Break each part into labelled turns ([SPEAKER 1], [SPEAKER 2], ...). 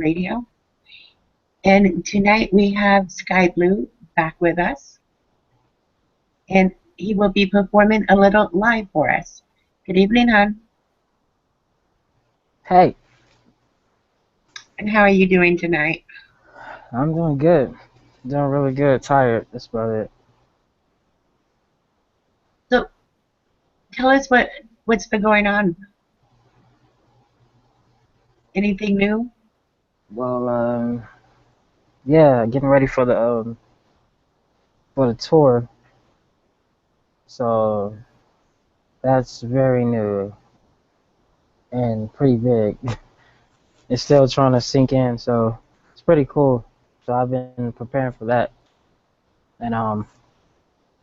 [SPEAKER 1] Radio. And tonight we have SkyBlew back with us, and he will be performing a little live for us. Good evening, hon.
[SPEAKER 2] Hey,
[SPEAKER 1] And how are you doing tonight?
[SPEAKER 2] I'm doing good. Doing really good. Tired. That's about it.
[SPEAKER 1] So tell us what's been going on. Anything new?
[SPEAKER 2] Well, yeah, getting ready for the tour. So that's very new and pretty big. It's still trying to sink in, so it's pretty cool. So I've been preparing for that, and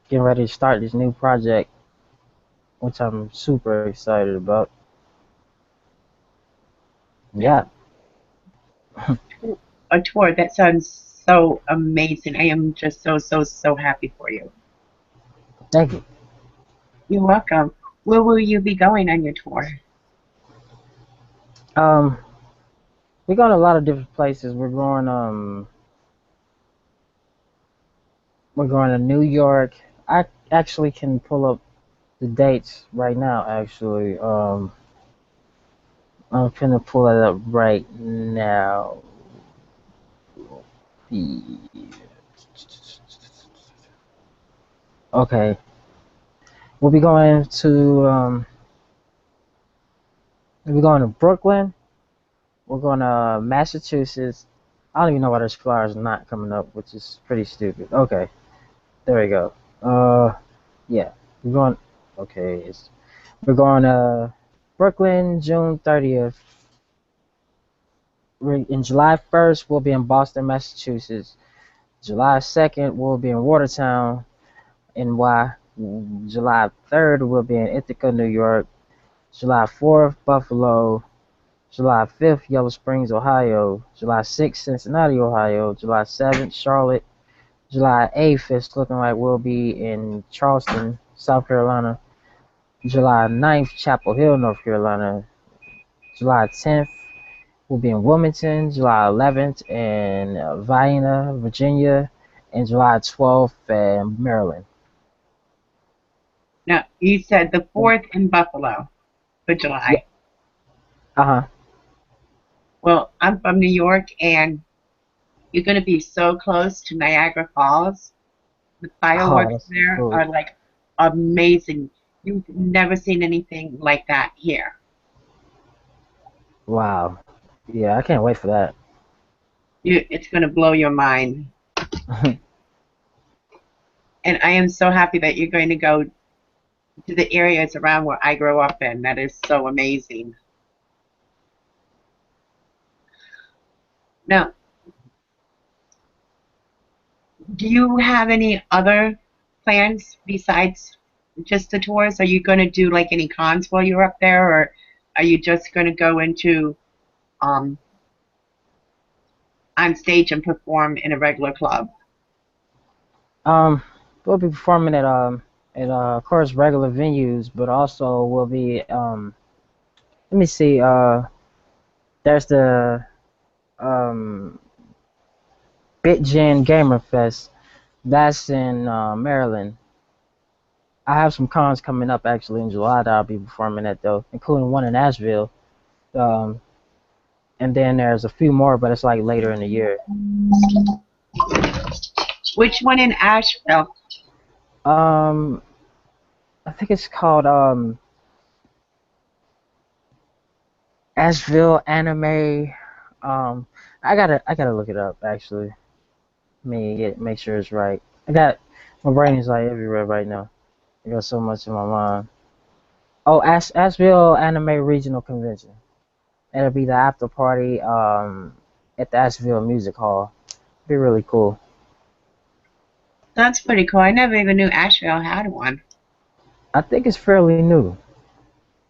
[SPEAKER 2] getting ready to start this new project, which I'm super excited about. Yeah,
[SPEAKER 1] A tour that sounds so amazing. I am just so happy for you.
[SPEAKER 2] thank you.
[SPEAKER 1] You're welcome. Where will you be going on your tour?
[SPEAKER 2] Um, we got a lot of different places. We're going to New York. I actually can pull up the dates right now. Actually, I'm gonna pull it up right now. Okay, we'll be going to Brooklyn. We're going to Massachusetts. I don't even know why there's flyers not coming up, which is pretty stupid. Okay, there we go. Yeah, we're going. Okay, we're going to Brooklyn, June 30th. In July 1st, we'll be in Boston, Massachusetts. July 2nd, we'll be in Watertown, NY. July 3rd, we'll be in Ithaca, New York. July 4th, Buffalo. July 5th, Yellow Springs, Ohio. July 6th, Cincinnati, Ohio. July 7th, Charlotte. July 8th, it's looking like we'll be in Charleston, South Carolina. July 9th, Chapel Hill, North Carolina. July 10th, we'll be in Wilmington. July 11th, in Vienna, Virginia. And July 12th, in Maryland.
[SPEAKER 1] Now, you said the 4th in Buffalo for
[SPEAKER 2] Yeah.
[SPEAKER 1] July.
[SPEAKER 2] Uh-huh.
[SPEAKER 1] Well, I'm from New York, and you're going to be so close to Niagara Falls. The
[SPEAKER 2] Oh,
[SPEAKER 1] fireworks
[SPEAKER 2] that's so
[SPEAKER 1] there
[SPEAKER 2] cool.
[SPEAKER 1] are like amazing. You've never seen anything like that here.
[SPEAKER 2] Wow. Yeah, I can't wait for that.
[SPEAKER 1] It's going to blow your mind. And I am so happy that you're going to go to the areas around where I grew up in. That is so amazing. Now, do you have any other plans besides just the tours? Are you going to do like any cons while you're up there, or are you just going to go into um, on stage and perform in a regular club?
[SPEAKER 2] Um, we'll be performing at of course regular venues, but also we'll be let me see, there's the um BitGen Gamer Fest. That's in Maryland. I have some cons coming up actually in July that I'll be performing at though, including one in Asheville. Um, and then there's a few more, but it's like later in the year.
[SPEAKER 1] Which one in Asheville?
[SPEAKER 2] Um, I think it's called Asheville Anime. Um, I gotta look it up actually. Make sure it's right. My brain is like everywhere right now. I got so much in my mind. Oh, Asheville Anime Regional Convention. It'll be the after party at the Asheville Music Hall. Be really cool.
[SPEAKER 1] That's pretty cool. I never even knew Asheville had one.
[SPEAKER 2] I think it's fairly new.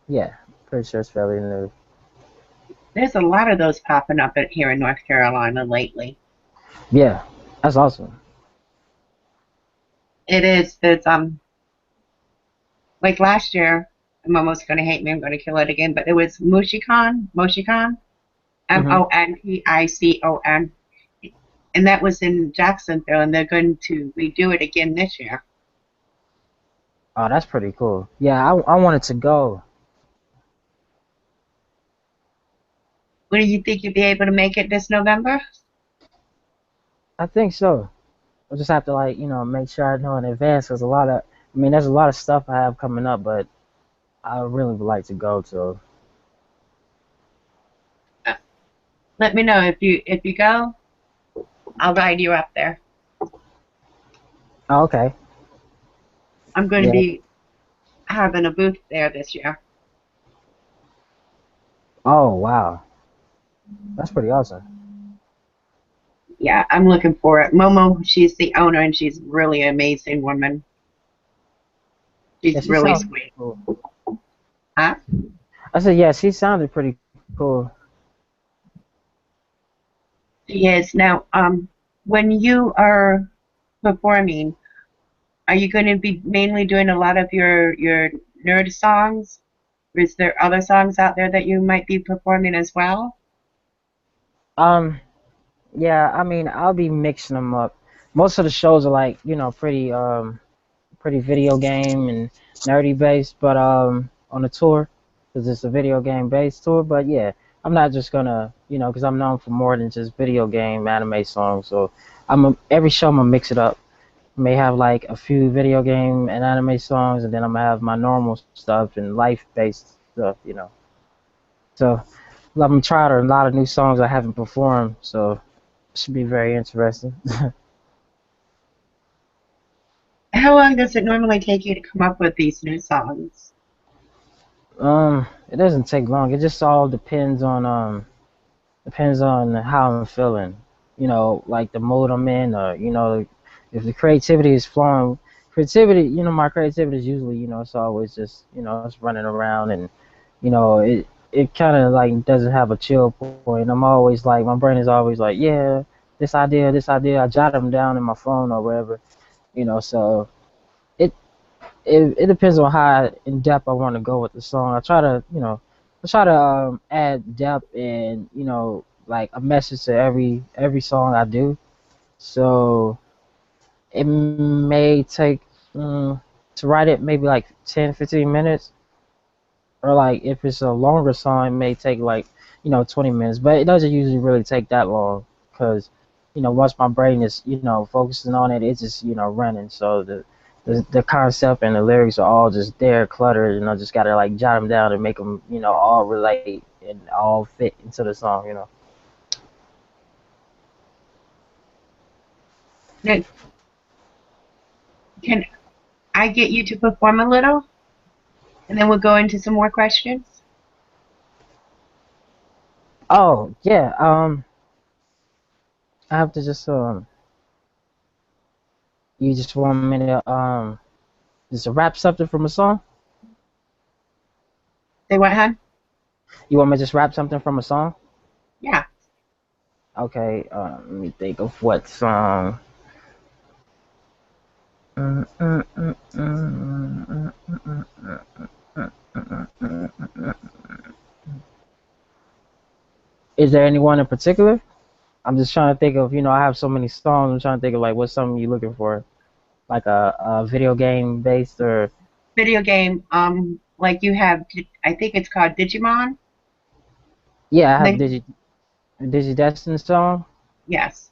[SPEAKER 2] Yeah, pretty sure it's fairly new.
[SPEAKER 1] There's a lot of those popping up here in North Carolina lately.
[SPEAKER 2] Yeah, that's awesome.
[SPEAKER 1] It is. It's like last year. I'm almost going to hate me. I'm going to kill it again. But it was MushiCon. MoshiCon.
[SPEAKER 2] Mm-hmm.
[SPEAKER 1] Monpicon, and that was in Jacksonville, and they're going to redo it again this year.
[SPEAKER 2] Oh, that's pretty cool. Yeah, I wanted to go.
[SPEAKER 1] When do you think you'll be able to make it this November?
[SPEAKER 2] I think so. I just have to like make sure I know in advance because I mean there's a lot of stuff I have coming up, but I really would like to go to.
[SPEAKER 1] Uh, Let me know if you go. I'll ride you up there.
[SPEAKER 2] Oh, okay.
[SPEAKER 1] I'm going to
[SPEAKER 2] Yeah.
[SPEAKER 1] be having a booth there this year.
[SPEAKER 2] Oh wow, that's pretty awesome.
[SPEAKER 1] Yeah, I'm looking for it. Momo, she's the owner, and she's really an amazing woman.
[SPEAKER 2] Yeah,
[SPEAKER 1] She's
[SPEAKER 2] she
[SPEAKER 1] really
[SPEAKER 2] sounds pretty
[SPEAKER 1] sweet.
[SPEAKER 2] cool.
[SPEAKER 1] Huh?
[SPEAKER 2] I said yeah, she sounded pretty cool.
[SPEAKER 1] She is. Now, when you are performing, are you going to be mainly doing a lot of your nerd songs? Or is there other songs out there that you might be performing as well?
[SPEAKER 2] Um, yeah, I mean I'll be mixing them up. Most of the shows are like pretty video game and nerdy based, but on the tour, because it's a video game based tour. But yeah, I'm not just gonna because I'm known for more than just video game anime songs. So every show I'm gonna mix it up. May have like a few video game and anime songs, and then I'm gonna have my normal stuff and life based stuff. So I'm gonna try a lot of new songs I haven't performed. So it should be very interesting.
[SPEAKER 1] How long does it normally take you to come up with these new songs?
[SPEAKER 2] It doesn't take long. It just all depends on how I'm feeling. Like the mood I'm in, or if the creativity is flowing. Creativity, my creativity is usually, it's always just, it's running around, and it kind of like doesn't have a chill point. I'm always like, my brain is always like, yeah, this idea. I jot them down in my phone or wherever. So it it depends on how in depth I want to go with the song. I try to add depth and like a message to every song I do. So it may take to write it maybe like 10-15 minutes, or like if it's a longer song, it may take like 20 minutes. But it doesn't usually really take that long because once my brain is focusing on it, it's just running. So the concept and the lyrics are all just there, cluttered, and I just gotta like jot them down and make them all relate and all fit into the song.
[SPEAKER 1] Now, can I get you to perform a little, and then we'll go into some more questions?
[SPEAKER 2] Oh yeah, I have to just you just want me to just rap something from a song?
[SPEAKER 1] Say what, hon?
[SPEAKER 2] You want me to just rap something from a song?
[SPEAKER 1] Yeah.
[SPEAKER 2] Okay, let me think of what song. Mm, mm, mm, mm, mm, mm, mm. Is there anyone in particular? I'm just trying to think of, I have so many songs. I'm trying to think of like what's something you're looking for, like a video game based or
[SPEAKER 1] Video game, like you have, I think it's called Digimon.
[SPEAKER 2] yeah, I
[SPEAKER 1] And
[SPEAKER 2] have
[SPEAKER 1] then,
[SPEAKER 2] Destiny song.
[SPEAKER 1] yes.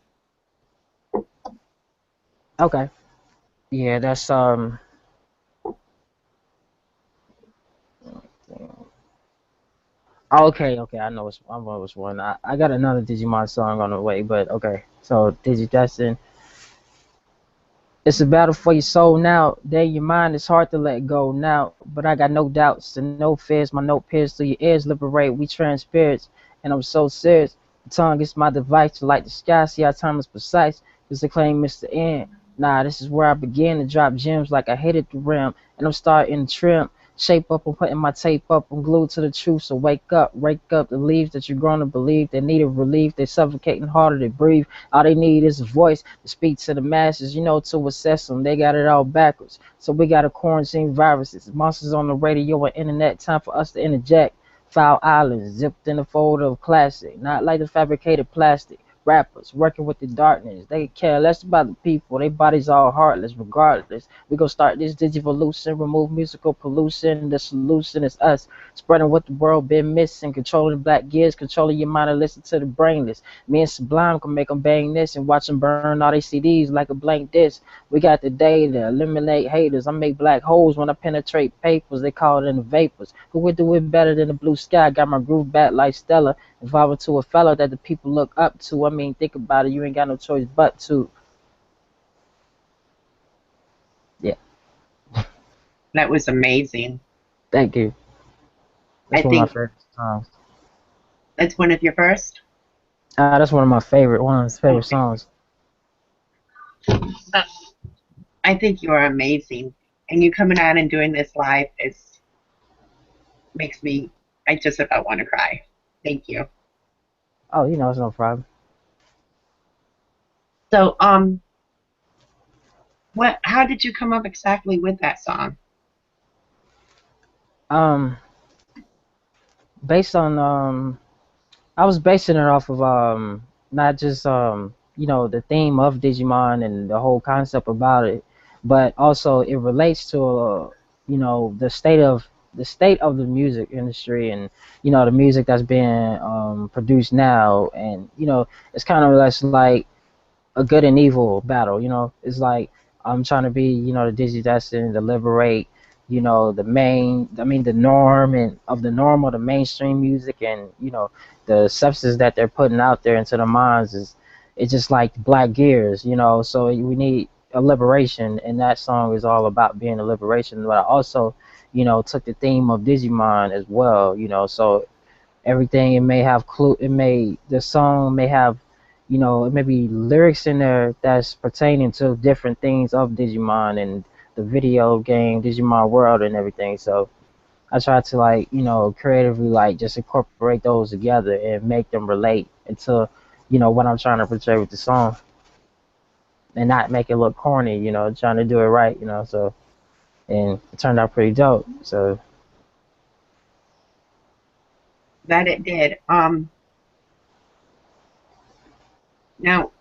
[SPEAKER 2] Okay, yeah, that's okay. I know which one. I got another Digimon song on the way, but okay. So Destiny. It's a battle for your soul now. There your mind is hard to let go now. But I got no doubts and no fears. My note pierces through your ears. Liberate, we transparent. And I'm so serious. The tongue is my device to light the sky. See how time is precise. Cause the claim is the end. Nah, this is where I begin to drop gems like I hit at the rim. And I'm starting to trim. Shape up, I'm putting my tape up. I'm glued to the truth. So wake up the leaves that you're grown to believe. They need a relief. They're suffocating harder to breathe. All they need is a voice to speak to the masses, to assess them. They got it all backwards. So we got to quarantine viruses, monsters on the radio and internet. Time for us to interject. Foul islands, zipped in a folder of classic, not like the fabricated plastic. Rappers working with the darkness. They care less about the people. Their bodies all heartless, regardless. We gonna start this digivolution, remove musical pollution. The solution is us, spreading what the world been missing, controlling black gears, controlling your mind and listen to the brainless. Me and Sublime can make them bang this and watch them burn all their CDs like a blank disc. We got the data, eliminate haters. I make black holes when I penetrate papers. They call it in the vapors. Who would do it better than the blue sky? Got my groove back like Stella. Evolving to a fellow that the people look up to. I mean, think about it. You ain't got no choice but to. Yeah,
[SPEAKER 1] That was amazing.
[SPEAKER 2] thank you.
[SPEAKER 1] I
[SPEAKER 2] That's one of my
[SPEAKER 1] think
[SPEAKER 2] favorite songs.
[SPEAKER 1] that's one of your first.
[SPEAKER 2] That's one of my favorite ones, favorite
[SPEAKER 1] Okay.
[SPEAKER 2] songs.
[SPEAKER 1] Uh, I think you are amazing, and you coming out and doing this live is makes me. I just about want to cry. Thank you.
[SPEAKER 2] Oh, it's no problem.
[SPEAKER 1] So, what? How did you come up exactly with that song?
[SPEAKER 2] Um, based on I was basing it off of not just the theme of Digimon and the whole concept about it, but also it relates to the state of the music industry and the music that's being produced now, and it's kind of less like a good and evil battle. It's like I'm trying to be, the digidestined to liberate, the norm and of the norm of the mainstream music, and the substance that they're putting out there into the minds is it's just like black gears. So we need a liberation, and that song is all about being a liberation. But I also, took the theme of Digimon as well. So everything, it may have clue, the song may have, it may be lyrics in there that's pertaining to different things of Digimon and the video game Digimon world and everything. So I try to, like, creatively, like, just incorporate those together and make them relate into what I'm trying to portray with the song, and not make it look corny, trying to do it right, so, and it turned out pretty dope. So
[SPEAKER 1] That it did. Now,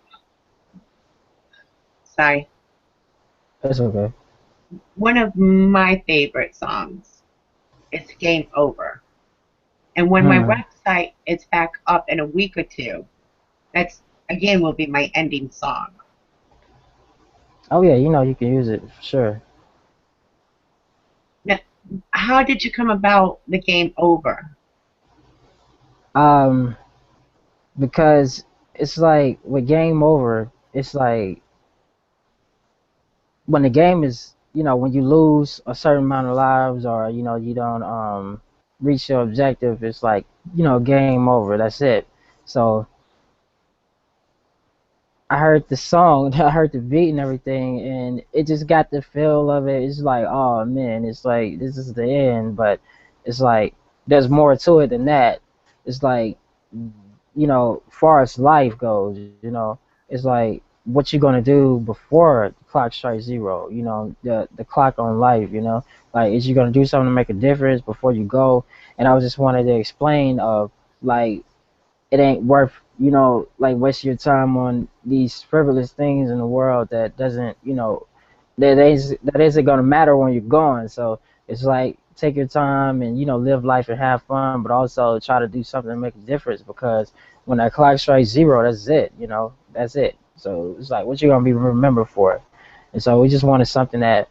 [SPEAKER 1] sorry.
[SPEAKER 2] it's okay.
[SPEAKER 1] One of my favorite songs is "Game Over," and when my
[SPEAKER 2] Hmm.
[SPEAKER 1] website is back up in a week or two, that's again will be my ending song.
[SPEAKER 2] Oh yeah, you can use it for sure.
[SPEAKER 1] Now, how did you come about the "Game Over"?
[SPEAKER 2] um because it's like with game over, it's like when the game is, when you lose a certain amount of lives, or you don't reach your objective, it's like, game over, that's it. So I heard the song, I heard the beat and everything, and it just got the feel of it. It's like, oh man, it's like this is the end, but it's like there's more to it than that. It's like, far as life goes, it's like what you're gonna do before the clock strikes zero. The clock on life. Like, is you gonna do something to make a difference before you go? And I was just wanted to explain of, like, it ain't worth, like, wasting your time on these frivolous things in the world that doesn't, that isn't gonna matter when you're gone. So it's like, take your time and live life and have fun, but also try to do something to make a difference, because when that clock strikes zero, that's it. That's it. So it's like, what you gonna be remembered for? And so we just wanted something that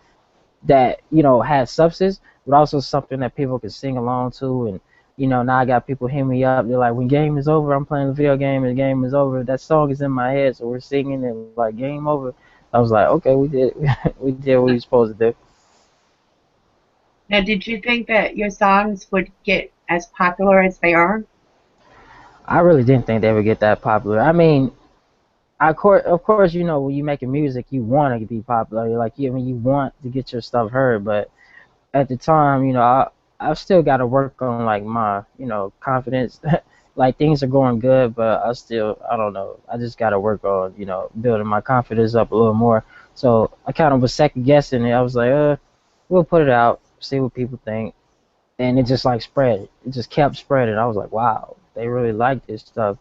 [SPEAKER 2] had substance, but also something that people could sing along to. And now I got people hitting me up. They're like, when game is over, I'm playing the video game, and the game is over. That song is in my head, so we're singing it like game over. I was like, okay, we did, we did what we were supposed to do.
[SPEAKER 1] Now, did you think that your songs would get as popular as they are?
[SPEAKER 2] I really didn't think they would get that popular. I mean, of course, when you making music, you want to be popular. Like, you want to get your stuff heard, but at the time, I've still got to work on, like, my, confidence. Like, things are going good, but I don't know. I just got to work on, building my confidence up a little more. So I kind of was second guessing it. I was like, we'll put it out, see what people think. and it just like spread. It just kept spreading. I was like, wow, they really like this stuff.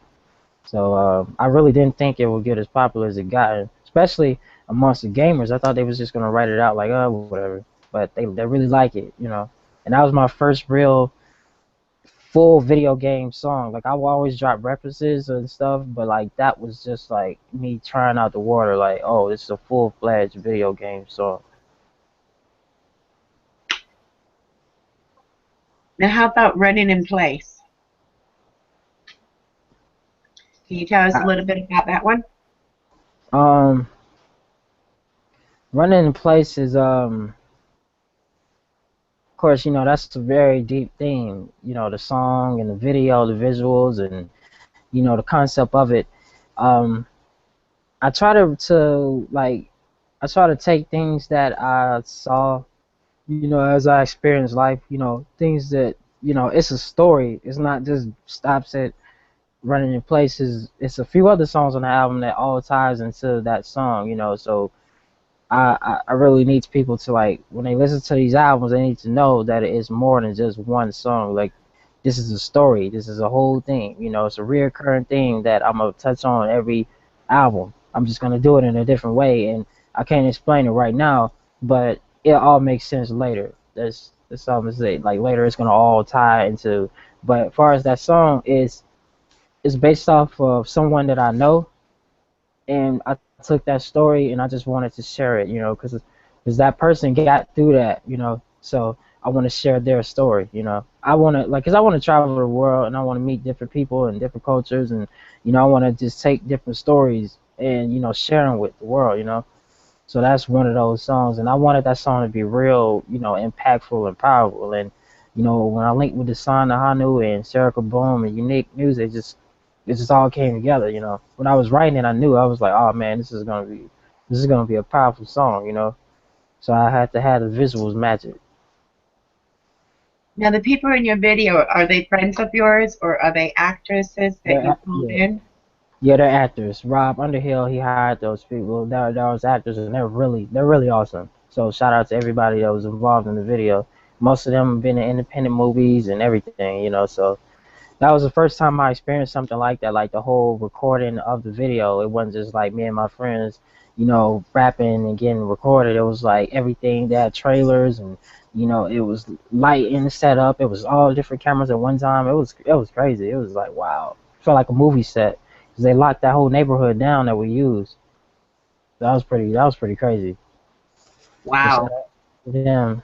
[SPEAKER 2] So I really didn't think it would get as popular as it got, especially amongst the gamers. I thought they was just gonna write it out like, oh, whatever. But they really like it, you know. And that was my first real full video game song. Like I will always drop references and stuff, but like that was just like me trying out the water. Like, oh, this is a full fledged video game song.
[SPEAKER 1] Now, how about running in place? Can you tell us a
[SPEAKER 2] I,
[SPEAKER 1] little bit about that one?
[SPEAKER 2] um, running in place is of course, you know, that's a very deep theme. You know, the song and the video, the visuals, and you know, the concept of it. Um, I try to like, I try to take things that I saw, you know, as I experienced life. You know, things that you know, it's a story. It's not just stops at running in places. It's a few other songs on the album that all ties into that song. You know, so I really need people to like when they listen to these albums, they need to know that it is more than just one song. Like this is a story. This is a whole thing. You know, it's a reoccurring thing that I'm gonna touch on every album. I'm just gonna do it in a different way, and I can't explain it right now, but it all makes sense later. That's something to say. Like later, it's gonna all tie into. But as far as that song is, it's based off of someone that I know, and I took that story and I just wanted to share it, you know, because that person got through that, you know. So I want to share their story, you know. I want to like, cause I want to travel the world and I want to meet different people and different cultures, and you know, I want to just take different stories and you know, share them with the world, you know. So that's one of those songs, and I wanted that song to be real, you know, impactful and powerful. And you know, when I linked with the son Hanu and Sarah Boom and Unique Music, it just all came together. You know, when I was writing it, I knew I was like, oh man, this is gonna be a powerful song. You know, so I had to have the visuals match it.
[SPEAKER 1] Now, the people in your video, are they friends of yours or are they actresses that you pulled
[SPEAKER 2] Yeah,
[SPEAKER 1] in?
[SPEAKER 2] yeah, they're actors. Rob Underhill, he hired those people. They're those actors, and they're really awesome. So shout out to everybody that was involved in the video. Most of them have been in independent movies and everything, you know. So that was the first time I experienced something like that, like the whole recording of the video. It wasn't just like me and my friends, you know, rapping and getting recorded. It was like everything. They had trailers and you know, it was lighting set up. It was all different cameras at one time. It was crazy. It was like wow. It felt like a movie set because they locked that whole neighborhood down that we used. That was pretty crazy. So shout
[SPEAKER 1] Wow,
[SPEAKER 2] out to them.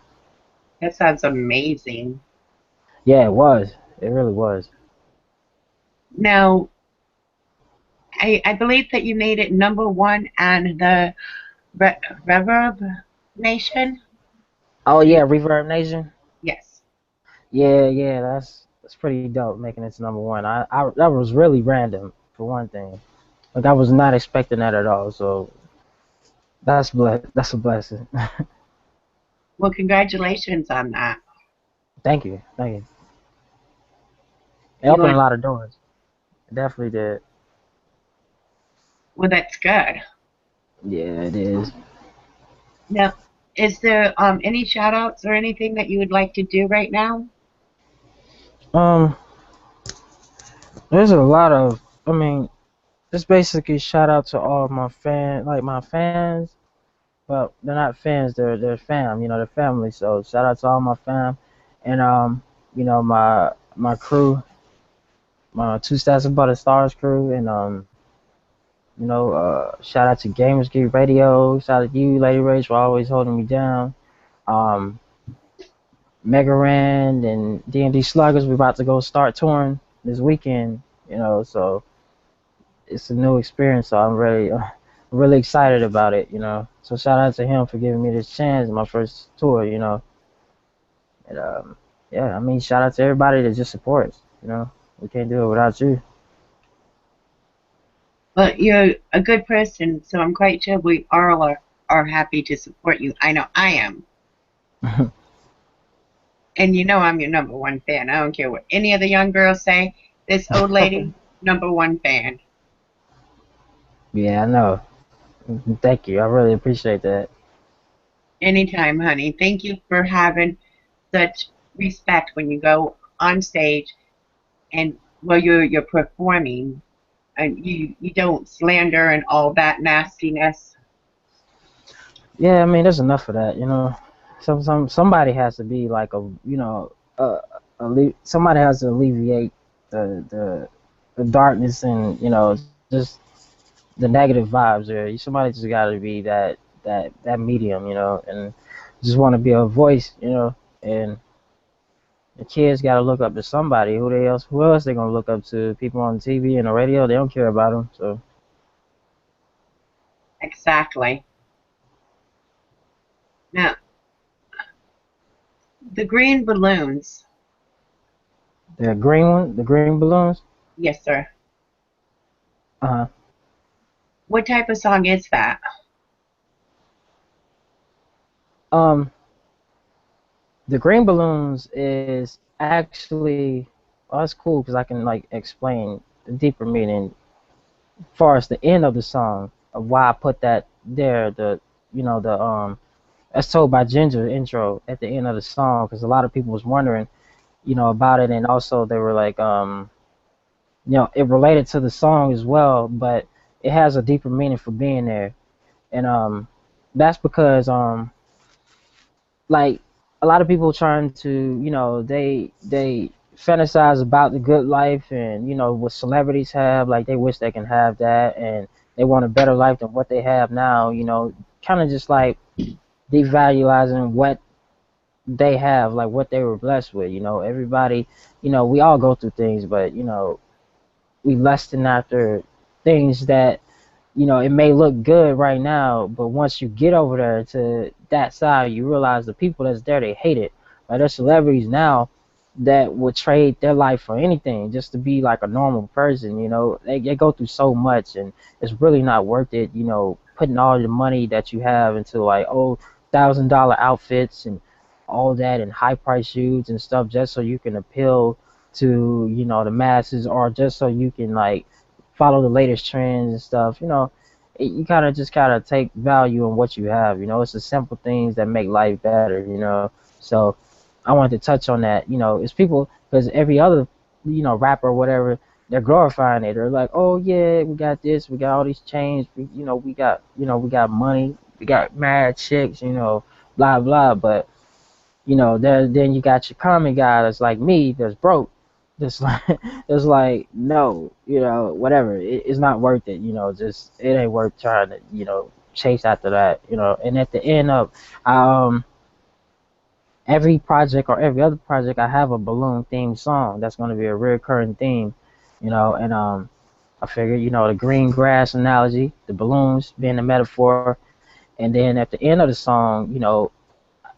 [SPEAKER 1] that sounds amazing.
[SPEAKER 2] Yeah, it was. It really was.
[SPEAKER 1] Now, I believe that you made it number one on the Reverb Nation.
[SPEAKER 2] Oh yeah, Reverb Nation.
[SPEAKER 1] Yes.
[SPEAKER 2] Yeah, yeah, that's pretty dope making it to number one. I that was really random for one thing. Like I was not expecting that at all. So that's a blessing.
[SPEAKER 1] Well, congratulations on that.
[SPEAKER 2] Thank you, thank you. It
[SPEAKER 1] You
[SPEAKER 2] opened a
[SPEAKER 1] want,
[SPEAKER 2] lot of doors. It definitely did.
[SPEAKER 1] well, that's good.
[SPEAKER 2] Yeah, it is.
[SPEAKER 1] Now, is there any shout outs or anything that you would like to do right now?
[SPEAKER 2] Um, there's a lot of. I mean, just basically shout out to all of my like my fans. Well, they're not fans. They're fam. You know, they're family. So shout out to all my fam, and you know, my crew, my two stats and butter stars crew, and you know, shout out to Gamers Geek Radio. Shout out to you, Lady Rage, for always holding me down. Um, Mega Rand and D&D Sluggers, we're about to go start touring this weekend. You know, so it's a new experience. So I'm really excited about it. You know, so shout out to him for giving me this chance, my first tour. You know, and yeah, I mean, shout out to everybody that just supports. You know, we can't do it without you.
[SPEAKER 1] Well, you're a good person, so I'm quite sure we all are happy to support you. I know I am. And you know I'm your number one fan. I don't care what any of the young girls say. This old lady, number one fan.
[SPEAKER 2] Yeah, I know. Thank you. I really appreciate that.
[SPEAKER 1] Anytime, honey. Thank you for having such respect when you go on stage and well you're performing and you don't slander and all that nastiness.
[SPEAKER 2] Yeah, I mean, there's enough of that, you know. Somebody has to be like a, somebody has to alleviate the darkness and just the negative vibes there. Somebody just got to be that medium, and just want to be a voice, and the kids got to look up to somebody. Who else they gonna look up to? People on TV and the radio, they don't care about them. So
[SPEAKER 1] Exactly. Now the green balloons.
[SPEAKER 2] the green balloons.
[SPEAKER 1] Yes, sir.
[SPEAKER 2] Uh
[SPEAKER 1] What type of song is that?
[SPEAKER 2] um, the green balloons is actually, oh, it's cool because I can like explain the deeper meaning as far as the end of the song of why I put that there. The that's told by Ginger intro at the end of the song because a lot of people was wondering, about it, and also they were like, it related to the song as well, but it has a deeper meaning for being there, and that's because like a lot of people trying to, they fantasize about the good life and what celebrities have, like they wish they can have that, and they want a better life than what they have now, kind of just like devaluing what they have, like what they were blessed with. Everybody, we all go through things, but we lusting after things that, it may look good right now, but once you get over there to that side, you realize the people that's there, they hate it. Like there's celebrities now that would trade their life for anything just to be like a normal person. They go through so much, and it's really not worth it. Putting all the money that you have into like $1,000 outfits and all that, and high price shoes and stuff, just so you can appeal to the masses, or just so you can like follow the latest trends and stuff. You kind of just gotta take value in what you have. It's the simple things that make life better. So I wanted to touch on that. It's people, because every other rapper or whatever, they're glorifying it. They're like, oh yeah, we got this, we got all these chains, we got money, we got mad chicks, blah blah. But then you got your common guy that's like me, that's broke, that's like that's like, no, whatever, it's not worth it. Just it ain't worth trying to chase after that. And at the end of every project or every other project, I have a balloon themed song that's going to be a recurring theme. And I figured, the green grass analogy, the balloons being the metaphor, and then at the end of the song,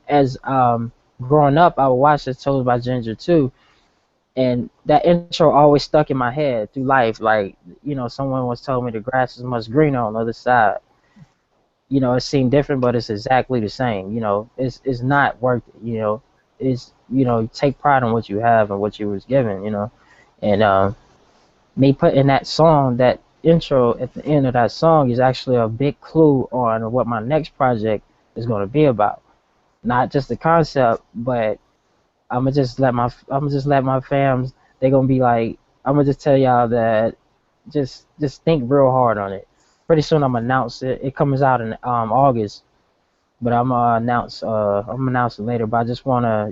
[SPEAKER 2] as growing up, I would watch this Told by Ginger too, and that intro always stuck in my head through life. Like, someone once told me the grass is much greener on the other side. It seemed different, but it's exactly the same. It's not worth it. It's take pride in what you have and what you was given. And me putting that song, that intro at the end of that song, is actually a big clue on what my next project is going to be about. Not just the concept, but I'm gonna just let my fams. They gonna be like, I'm gonna just tell y'all that just think real hard on it. Pretty soon I'm gonna announce it. It comes out in August, but I'm gonna announce it later. But I just wanna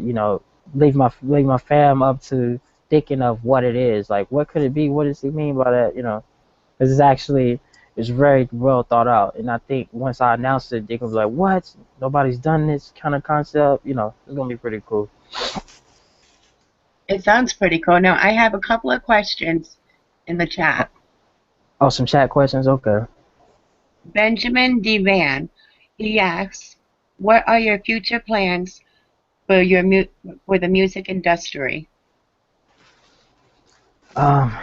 [SPEAKER 2] leave my fam up to thinking of what it is. Like, what could it be? What does it mean by that? Because it's very well thought out. And I think once I announce it, they're gonna be like, what? Nobody's done this kind of concept. It's gonna be pretty cool.
[SPEAKER 1] It sounds pretty cool. Now I have a couple of questions in the chat.
[SPEAKER 2] Oh, some chat questions. Okay.
[SPEAKER 1] Benjamin Devan, he asks, "What are your future plans for for the music industry?"
[SPEAKER 2] Um,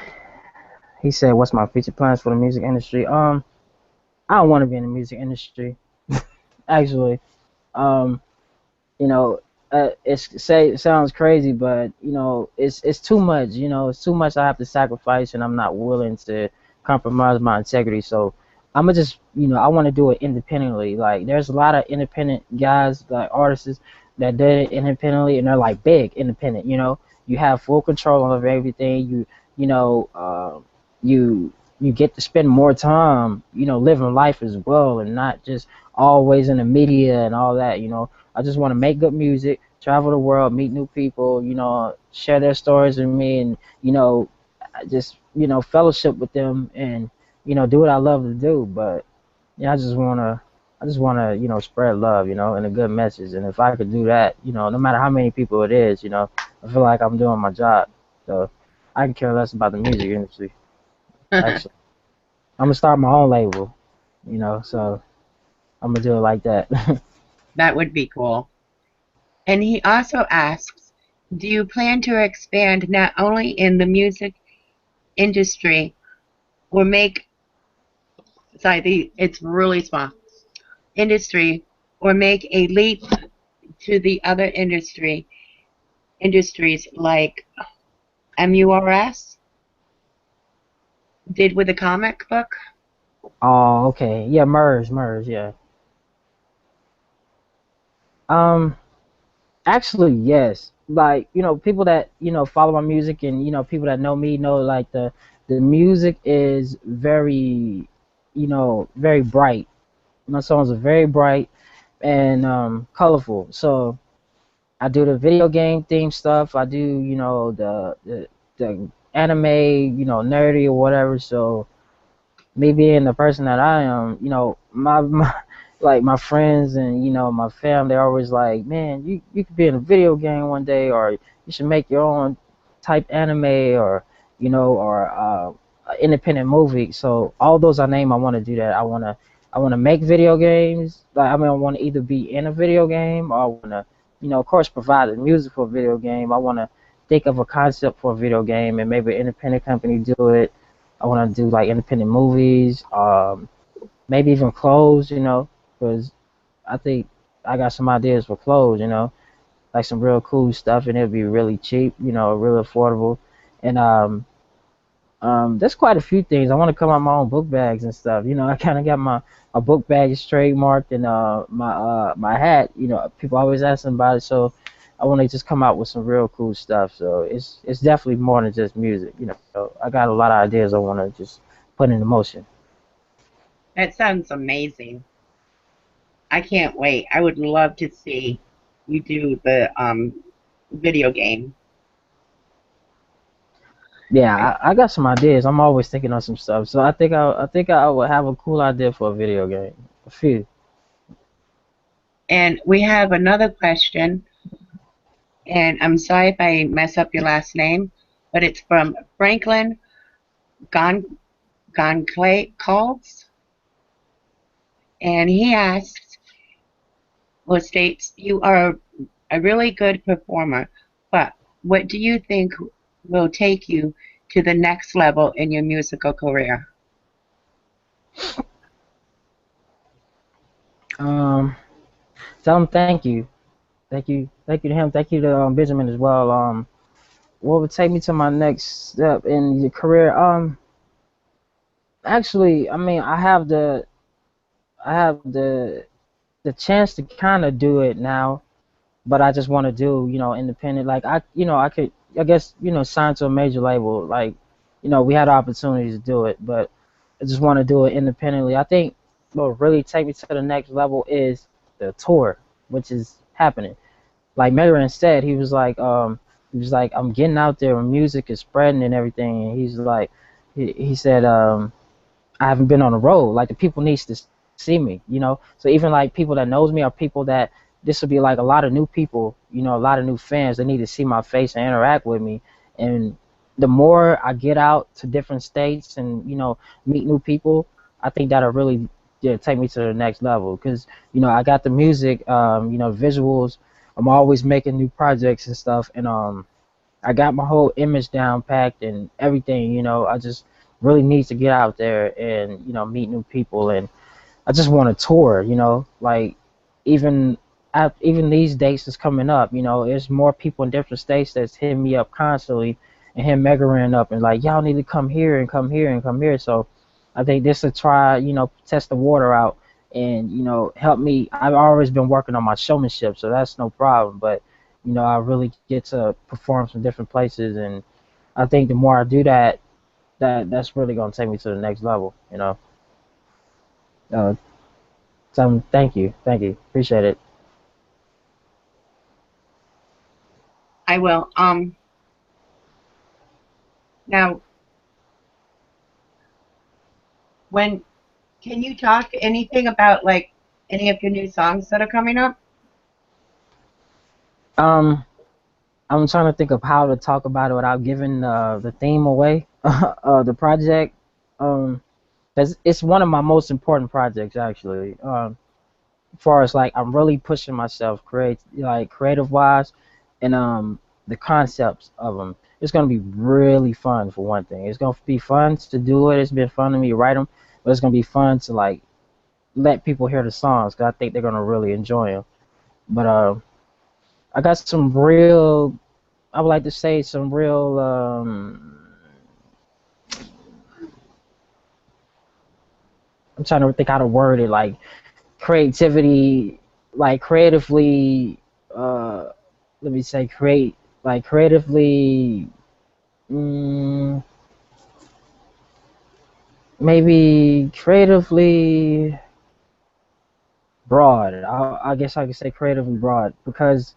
[SPEAKER 2] he said, "What's my future plans for the music industry?" I don't want to be in the music industry, actually. Um, you know, it sounds crazy, but it's too much. It's too much I have to sacrifice, and I'm not willing to compromise my integrity. So I'm gonna just, I want to do it independently. Like, there's a lot of independent guys, like artists, that did it independently, and they're like big independent. You have full control of everything. You know, you get to spend more time, living life as well, and not just always in the media and all that. I just want to make good music, travel the world, meet new people, share their stories with me, and just fellowship with them, and do what I love to do. But yeah, I just wanna spread love, and a good message. And if I could do that, no matter how many people it is, I feel like I'm doing my job. So I can care less about the music industry. Actually, I'm gonna start my own label, so I'm gonna do it like that.
[SPEAKER 1] That would be cool. And he also asks, do you plan to expand not only in the music industry or make, sorry, it's really small, industry, or make a leap to the other industries like MURS did with the comic book?
[SPEAKER 2] Oh, okay, yeah, merge, yeah. Um, Actually, yes. Like, people that, follow my music, and, people that know me know, like, the music is very, very bright. My songs are very bright and colorful. So I do the video game theme stuff. I do, the anime, nerdy or whatever. So me being the person that I am, my like my friends and my family, they're always like, man, you could be in a video game one day, or you should make your own type anime, or or independent movie. So all those I name, I want to do that. I want to make video games. Like, I mean, I want to either be in a video game, or I want to, of course, provide the music for a video game. I want to think of a concept for a video game, and maybe an independent company do it. I want to do like independent movies, maybe even clothes, because I think I got some ideas for clothes, like some real cool stuff, and it'll be really cheap, real affordable. And there's quite a few things. I want to come out my own book bags and stuff. I kind of got my book bag is trademarked, and my hat. People always asking about it, so I want to just come out with some real cool stuff. So it's definitely more than just music. I got a lot of ideas I want to just put into motion.
[SPEAKER 1] That sounds amazing. I can't wait. I would love to see you do the video game.
[SPEAKER 2] Yeah,
[SPEAKER 1] I,
[SPEAKER 2] I got some ideas. I'm always thinking on some stuff. So I think I would have a cool idea for a video game. A few.
[SPEAKER 1] and we have another question, and I'm sorry if I mess up your last name, but it's from Franklin Gon Goncalves, and he asks, or states, you are a really good performer, but what do you think will take you to the next level in your musical career?
[SPEAKER 2] Um, Tell him thank you to him, thank you to Benjamin as well. What would take me to my next step in your career? Actually, I mean, I have the chance to kind of do it now, but I just want to do, independent. Like, I could, I guess, sign to a major label. Like, we had opportunities to do it, but I just want to do it independently. I think what will really take me to the next level is the tour, which is happening. Like Megaran said, he was like, I'm getting out there, and music is spreading and everything. And he's like, he said, I haven't been on the road. Like, the people needs to see me, So even like people that knows me, or people that, this will be like a lot of new people, a lot of new fans that need to see my face and interact with me. And the more I get out to different states and meet new people, I think that'll really, yeah, take me to the next level. Because I got the music, visuals. I'm always making new projects and stuff, and I got my whole image down packed and everything. I just really need to get out there and meet new people, and I just want to tour. Like, even even these dates that's coming up. There's more people in different states that's hitting me up constantly, and him Megaran up, and like, y'all need to come here and come here and come here. So I think this will try, test the water out and help me. I've always been working on my showmanship, so that's no problem. But I really get to perform some different places, and I think the more I do that, that's really gonna take me to the next level. Uh, so thank you, appreciate it.
[SPEAKER 1] I will. Now, when can you talk anything about like any of your new songs that are coming up?
[SPEAKER 2] Um, I'm trying to think of how to talk about it without giving the theme away. The project, um, 'cause it's one of my most important projects actually. As far as like I'm really pushing myself, creative wise, and the concepts of them. It's gonna be really fun for one thing. It's gonna be fun to do it. It's been fun to me to write them, but it's gonna be fun to like let people hear the songs because I think they're gonna really enjoy them. But I got some real. I would like to say some real. I'm trying to think how to word it. Like creativity, like creatively. Uh, Let me say creatively. Mm, Maybe creatively broad. I guess I could say creatively broad because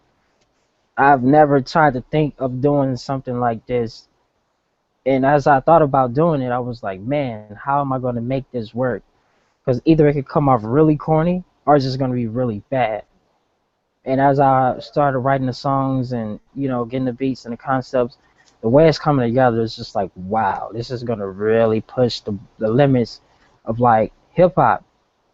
[SPEAKER 2] I've never tried to think of doing something like this. And as I thought about doing it, I was like, man, how am I going to make this work? Because either it could come off really corny or it's just going to be really bad. And as I started writing the songs and getting the beats and the concepts, the way it's coming together is just like, wow, this is going to really push the limits of like hip hop,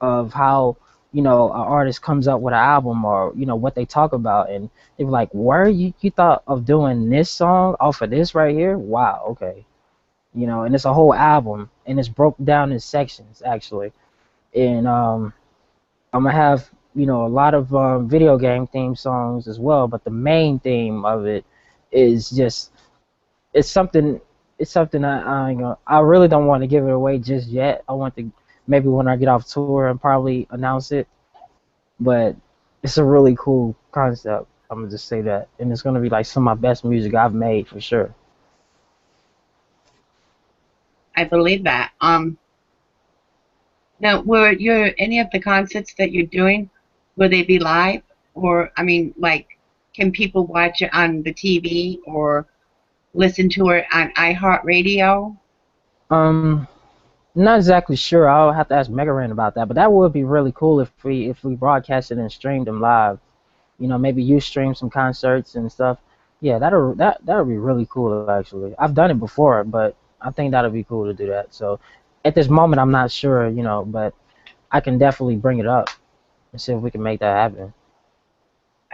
[SPEAKER 2] of how an artist comes up with an album or what they talk about, and they were like, where you thought of doing this song off of this right here? Wow, okay. And it's a whole album and it's broken down in sections actually. And I'm gonna have a lot of video game theme songs as well, but the main theme of it is just it's something it's something I really don't want to give it away just yet. I want to maybe when I get off tour and probably announce it, but it's a really cool concept. I'm gonna just say that, and it's gonna be like some of my best music I've made for sure.
[SPEAKER 1] I believe that. Now, were your any of the concerts that you're doing, will they be live? Or, I mean, like, can people watch it on the TV or listen to it on iHeartRadio?
[SPEAKER 2] Um, Not exactly sure. I'll have to ask Megaran about that, but that would be really cool if we broadcasted and streamed them live. Maybe you stream some concerts and stuff. Yeah, that'll be really cool actually. I've done it before, but I think that'll be cool to do that. So at this moment, I'm not sure, but I can definitely bring it up and see if we can make that happen.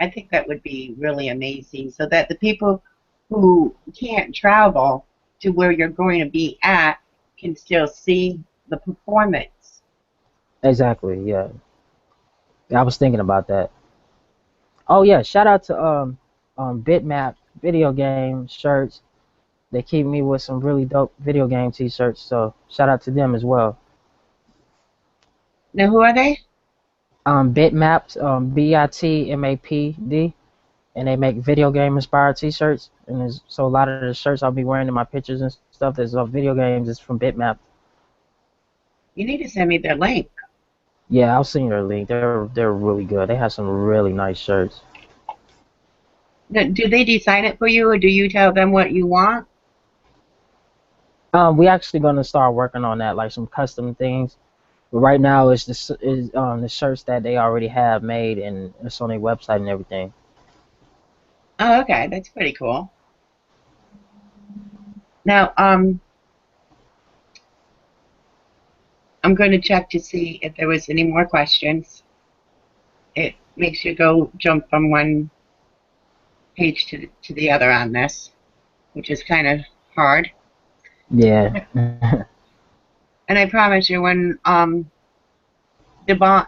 [SPEAKER 1] I think that would be really amazing so that the people who can't travel to where you're going to be at can still see the performance.
[SPEAKER 2] Exactly. Yeah. I was thinking about that. Oh yeah, shout out to Bitmap video game shirts. They keep me with some really dope video game t-shirts, so shout out to them as well.
[SPEAKER 1] Now, who are they?
[SPEAKER 2] Bitmaps, Bitmapd, and they make video game inspired t-shirts. And so a lot of the shirts I'll be wearing in my pictures and stuff that's of video games is from Bitmap.
[SPEAKER 1] You need to send me their link.
[SPEAKER 2] Yeah, I'll send you their link. They're really good. They have some really nice shirts.
[SPEAKER 1] Now, do they design it for you or do you tell them what you want?
[SPEAKER 2] We actually gonna start working on that, like some custom things. But right now, the shirts that they already have made, and it's on their website and everything.
[SPEAKER 1] Oh, okay. That's pretty cool. Now, I'm going to check to see if there was any more questions. It makes you go jump from one page to the other on this, which is kind of hard.
[SPEAKER 2] Yeah.
[SPEAKER 1] And I promise you, when Divine,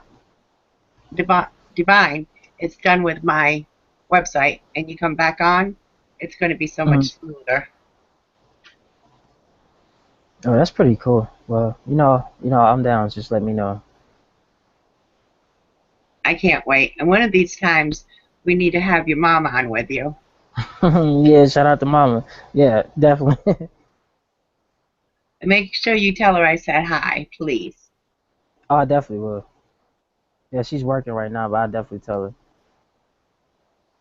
[SPEAKER 1] Divine is done with my website and you come back on, it's going to be so
[SPEAKER 2] Mhm.
[SPEAKER 1] much smoother.
[SPEAKER 2] Oh, that's pretty cool. Well, I'm down. Just let me know.
[SPEAKER 1] I can't wait. And one of these times, we need to have your mom on with you.
[SPEAKER 2] Yeah, shout out to Mama. Yeah, definitely.
[SPEAKER 1] And make sure you tell her I said hi, please.
[SPEAKER 2] Oh, I definitely will. Yeah, she's working right now, but I definitely tell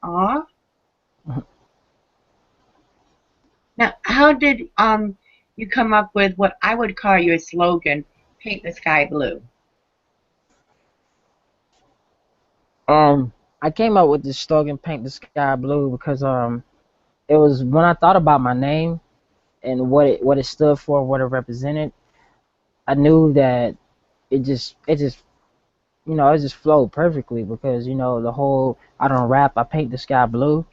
[SPEAKER 1] Aw.
[SPEAKER 2] her.
[SPEAKER 1] Now, how did you come up with what I would call your slogan, "Paint the sky blue"?
[SPEAKER 2] I came up with this slogan, "Paint the Sky Blue," because it was when I thought about my name and what it stood for, what it represented. I knew that it just it just flowed perfectly because the whole I don't rap, I paint the sky blue.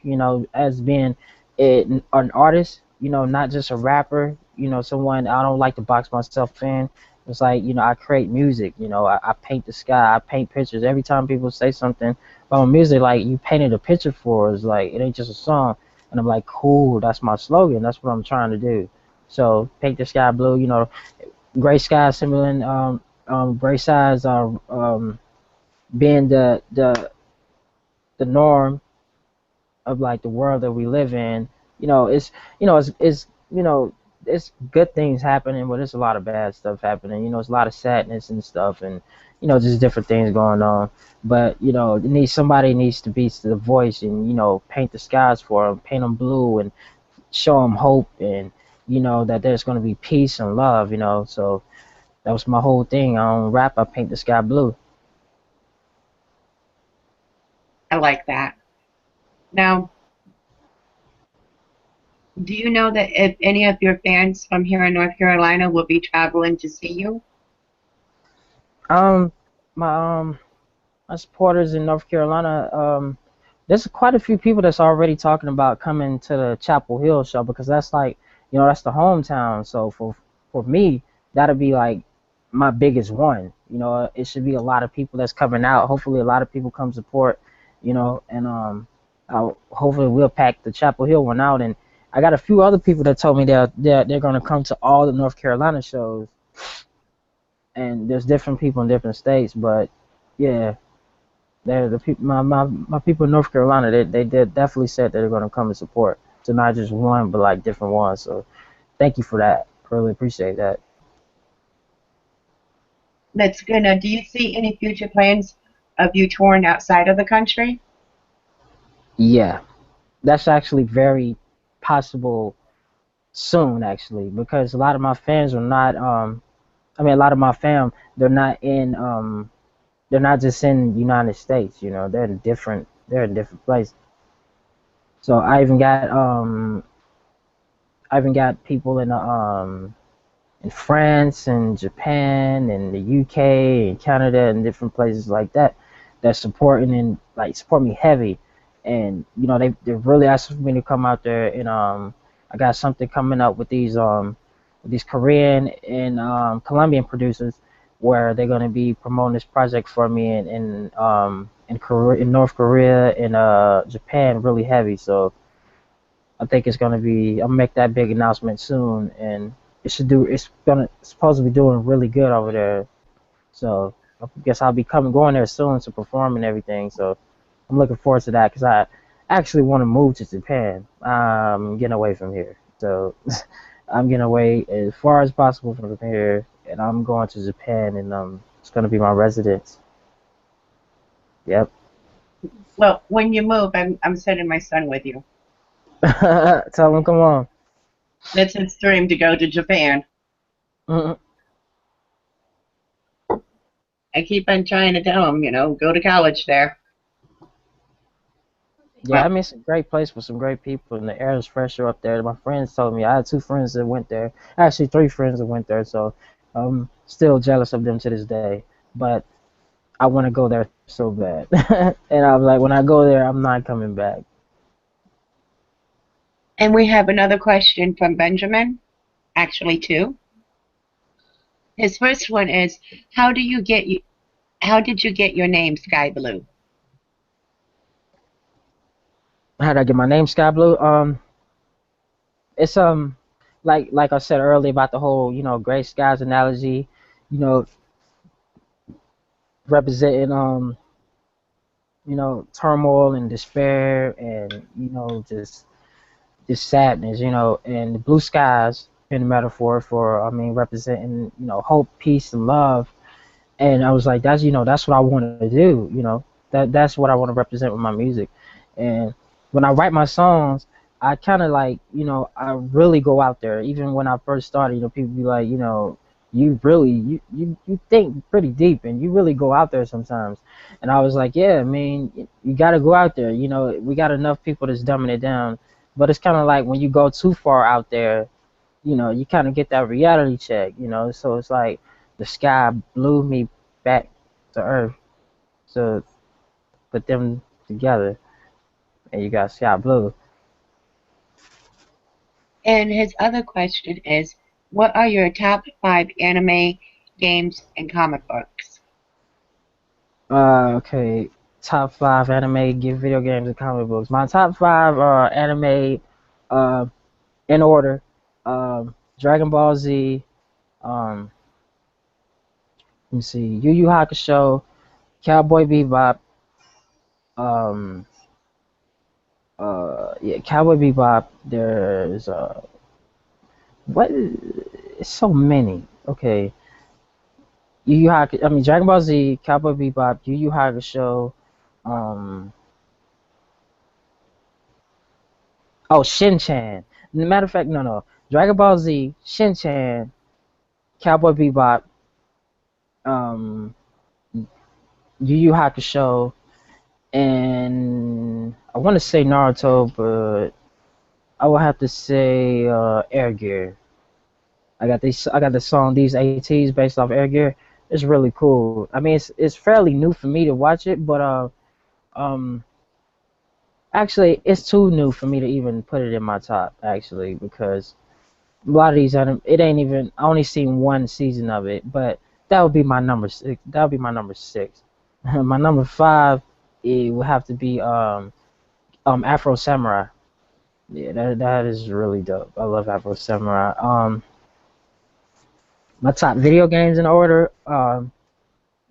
[SPEAKER 2] As being an artist, not just a rapper. Someone I don't like to box myself in. It's like I create music. I paint the sky, I paint pictures. Every time people say something about music, like you painted a picture for us, like it ain't just a song. And I'm like, cool, that's my slogan. That's what I'm trying to do. So paint the sky blue. Gray skies symboling gray skies are being the norm of like the world that we live in. It's it's good things happening, but there's a lot of bad stuff happening. It's a lot of sadness and stuff, and just different things going on. But somebody needs to be the voice and paint the skies for them, paint them blue, and show them hope, and that there's going to be peace and love. So that was my whole thing. I don't rap, I paint the sky blue.
[SPEAKER 1] I like that. Now, do you know that if any of your fans from here in North Carolina will be traveling to see you?
[SPEAKER 2] Um, my my supporters in North Carolina, there's quite a few people that's already talking about coming to the Chapel Hill show because that's like, that's the hometown. So for me, that'll be like my biggest one. It should be a lot of people that's coming out. Hopefully, a lot of people come support. And hopefully we'll pack the Chapel Hill one out. And I got a few other people that told me they're gonna come to all the North Carolina shows. And there's different people in different states, but yeah, they're the people. My people in North Carolina, they did definitely said that they're going to come and support. So not just one, but like different ones. So thank you for that. Really appreciate that.
[SPEAKER 1] That's good. Now, do you see any future plans of you touring outside of the country?
[SPEAKER 2] Yeah, that's actually very possible soon, actually, because a lot of my fans are not. I mean, a lot of my fam, they're not in. They're not just in the United States. They're in different. They're in different places. So I even got people in France and Japan and the UK and Canada and different places like that supporting and like support me heavy. And they really asked for me to come out there and I got something coming up with these Korean and Colombian producers where they're gonna be promoting this project for me in North Korea and Japan really heavy. So I think it's gonna be. I'll make that big announcement soon, and It's supposed to be doing really good over there. So I guess I'll be going there soon to perform and everything. So I'm looking forward to that because I actually want to move to Japan. Getting away from here. So I'm getting away as far as possible from here, and I'm going to Japan, and it's gonna be my residence. Yep.
[SPEAKER 1] Well, when you move, I'm sending my son with you.
[SPEAKER 2] Tell them, come on.
[SPEAKER 1] It's his dream to go to Japan.
[SPEAKER 2] Mhm.
[SPEAKER 1] I keep on trying to tell him, go to college there.
[SPEAKER 2] Yeah, I
[SPEAKER 1] Well,
[SPEAKER 2] mean it's a great place with some great people, and the air is fresher up there. My friends told me I had two friends that went there, actually three friends that went there, so I'm still jealous of them to this day. But I want to go there so bad, and I was like, when I go there, I'm not coming back.
[SPEAKER 1] and we have another question from Benjamin, actually two. His first one is, how do you get you? How did you get your name, Sky Blue?
[SPEAKER 2] How did I get my name, SkyBlew? It's like I said earlier about the whole gray skies analogy, you know, representing turmoil and despair, and just sadness, and the blue skies in the metaphor for, I mean, representing, hope, peace, and love. And I was like, that's what I want to do, that's what I want to represent with my music. And when I write my songs, I kind of like, I really go out there. Even when I first started, people be like, you really, you think pretty deep, and you really go out there sometimes. And I was like, yeah, I mean, you got to go out there. We got enough people that's dumbing it down. But it's kind of like when you go too far out there, you kind of get that reality check. So it's like the sky blew me back to earth to put them together, and you got sky blue.
[SPEAKER 1] And his other question is, what are your top 5 anime, games, and comic books?
[SPEAKER 2] Okay, top five anime, give video games, and comic books. My top five are anime, uh, in order. Dragon Ball Z. Um, Let me see, Yu Yu Hakusho, Cowboy Bebop. Um, yeah, Cowboy Bebop. There's what? It's so many. Okay, Yu Yu Hakusho. I mean, Dragon Ball Z, Cowboy Bebop, Yu Yu Hakusho. Um, oh, Shin Chan. Matter of fact, no. Dragon Ball Z, Shin Chan, Cowboy Bebop, um, Yu Yu Hakusho, and I want to say Naruto, but I would have to say Air Gear. I got the song "These ATs" based off Air Gear. It's really cool. I mean, it's fairly new for me to watch it, but um, actually, it's too new for me to even put it in my top. Actually, because a lot of these it ain't even. I only seen one season of it, but that would be my number six. That would be my number six. My number five, it would have to be Afro Samurai. Yeah, that is really dope. I love Afro Samurai. My top video games in order: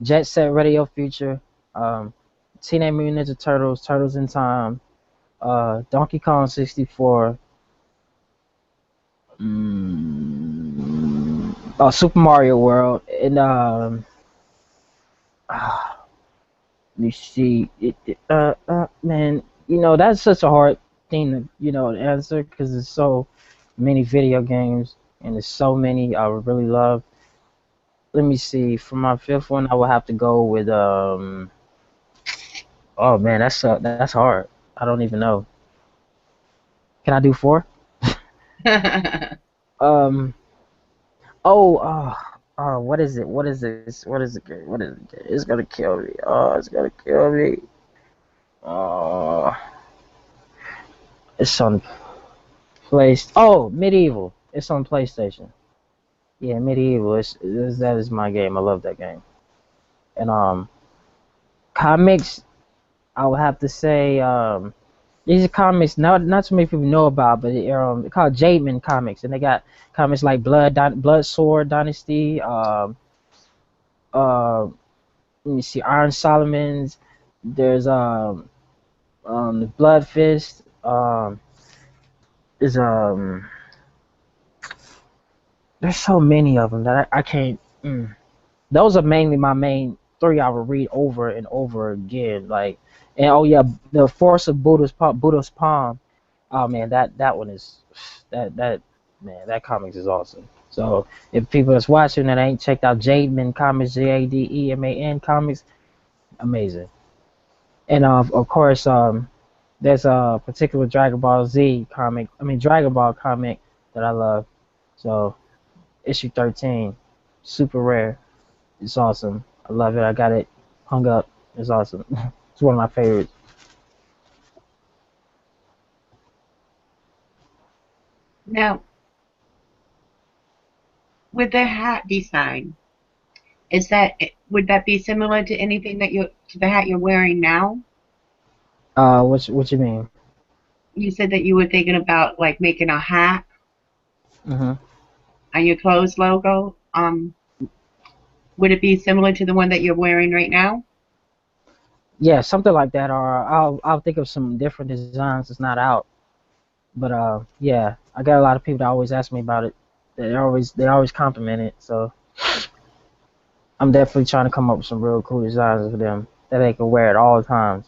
[SPEAKER 2] Jet Set Radio Future, um, Teenage Mutant Ninja Turtles, Turtles in Time, Donkey Kong 64, Super Mario World, and let me see. Man, that's such a hard thing to answer because there's so many video games and there's so many I would really love. Let me see. For my fifth one, I would have to go with Oh man, that's hard. I don't even know. Can I do four? Um. Oh. What is it? What is this? What is it? What is it? It's gonna kill me. Oh, it's gonna kill me. Oh, it's on place. Oh, Medieval. It's on PlayStation. Yeah, Medieval. That is my game. I love that game. And comics. I would have to say these are comics not too many people know about, but they're called Jademan comics, and they got comics like Blood Sword Dynasty. Uh, Let me see, Iron Solomons. There's the Blood Fist. Is There's so many of them that I can't. Those are mainly my main three I would read over and over again. Like, and oh yeah, the Force of Buddha's Palm. Oh man, that one is that man, that comics is awesome. So if people that's watching that ain't checked out Jademan Comics, Jademan Comics, amazing. And of course, there's a particular Dragon Ball Z comic. I mean Dragon Ball comic that I love. So issue 13, super rare. It's awesome. I love it. I got it hung up. It's awesome. It's one of my favorites.
[SPEAKER 1] Now, with the hat design, is that would that be similar to anything that you to the hat you're wearing now?
[SPEAKER 2] What you mean?
[SPEAKER 1] You said that you were thinking about like making a hat
[SPEAKER 2] hmm
[SPEAKER 1] on your clothes logo. Would it be similar to the one that you're wearing right now?
[SPEAKER 2] Yeah, something like that, or I'll think of some different designs that's not out. But yeah, I got a lot of people that always ask me about it. They always compliment it. So I'm definitely trying to come up with some real cool designs for them that they can wear at all times.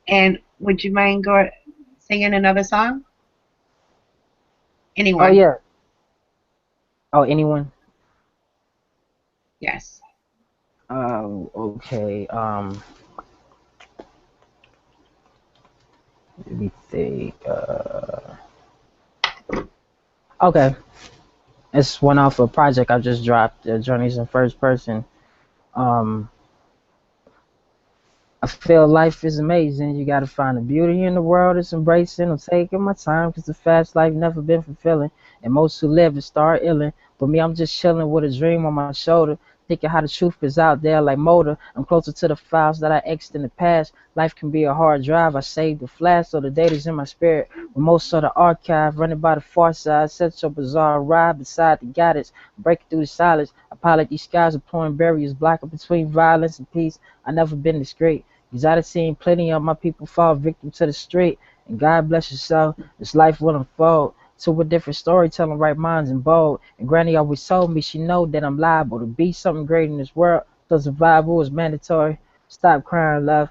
[SPEAKER 1] And would you mind singing another song?
[SPEAKER 2] Oh
[SPEAKER 1] Anyone?
[SPEAKER 2] yeah. Oh, anyone?
[SPEAKER 1] Yes.
[SPEAKER 2] Okay. Let me think. Okay. It's one off a project I just dropped. Journeys in first person. Um, I feel life is amazing. You gotta find the beauty in the world. It's embracing. I'm taking my time because the fast life never been fulfilling. And most who live it start illing. But me, I'm just chilling with a dream on my shoulder. Thinking how the truth is out there like motor. I'm closer to the files that I X'd in the past. Life can be a hard drive. I saved the flash so the data's in my spirit. With most of the archive running by the far side. Such a bizarre ride beside the goddess. Breaking through the silence. I pilot these skies, deploying barriers, blocking between violence and peace. I never been discreet. Cause I done seen plenty of my people fall victim to the street. And God bless yourself, this life will unfold. To a different storytelling, right minds and bold. And Granny always told me she know that I'm liable to be something great in this world. So survival is mandatory. Stop crying, love.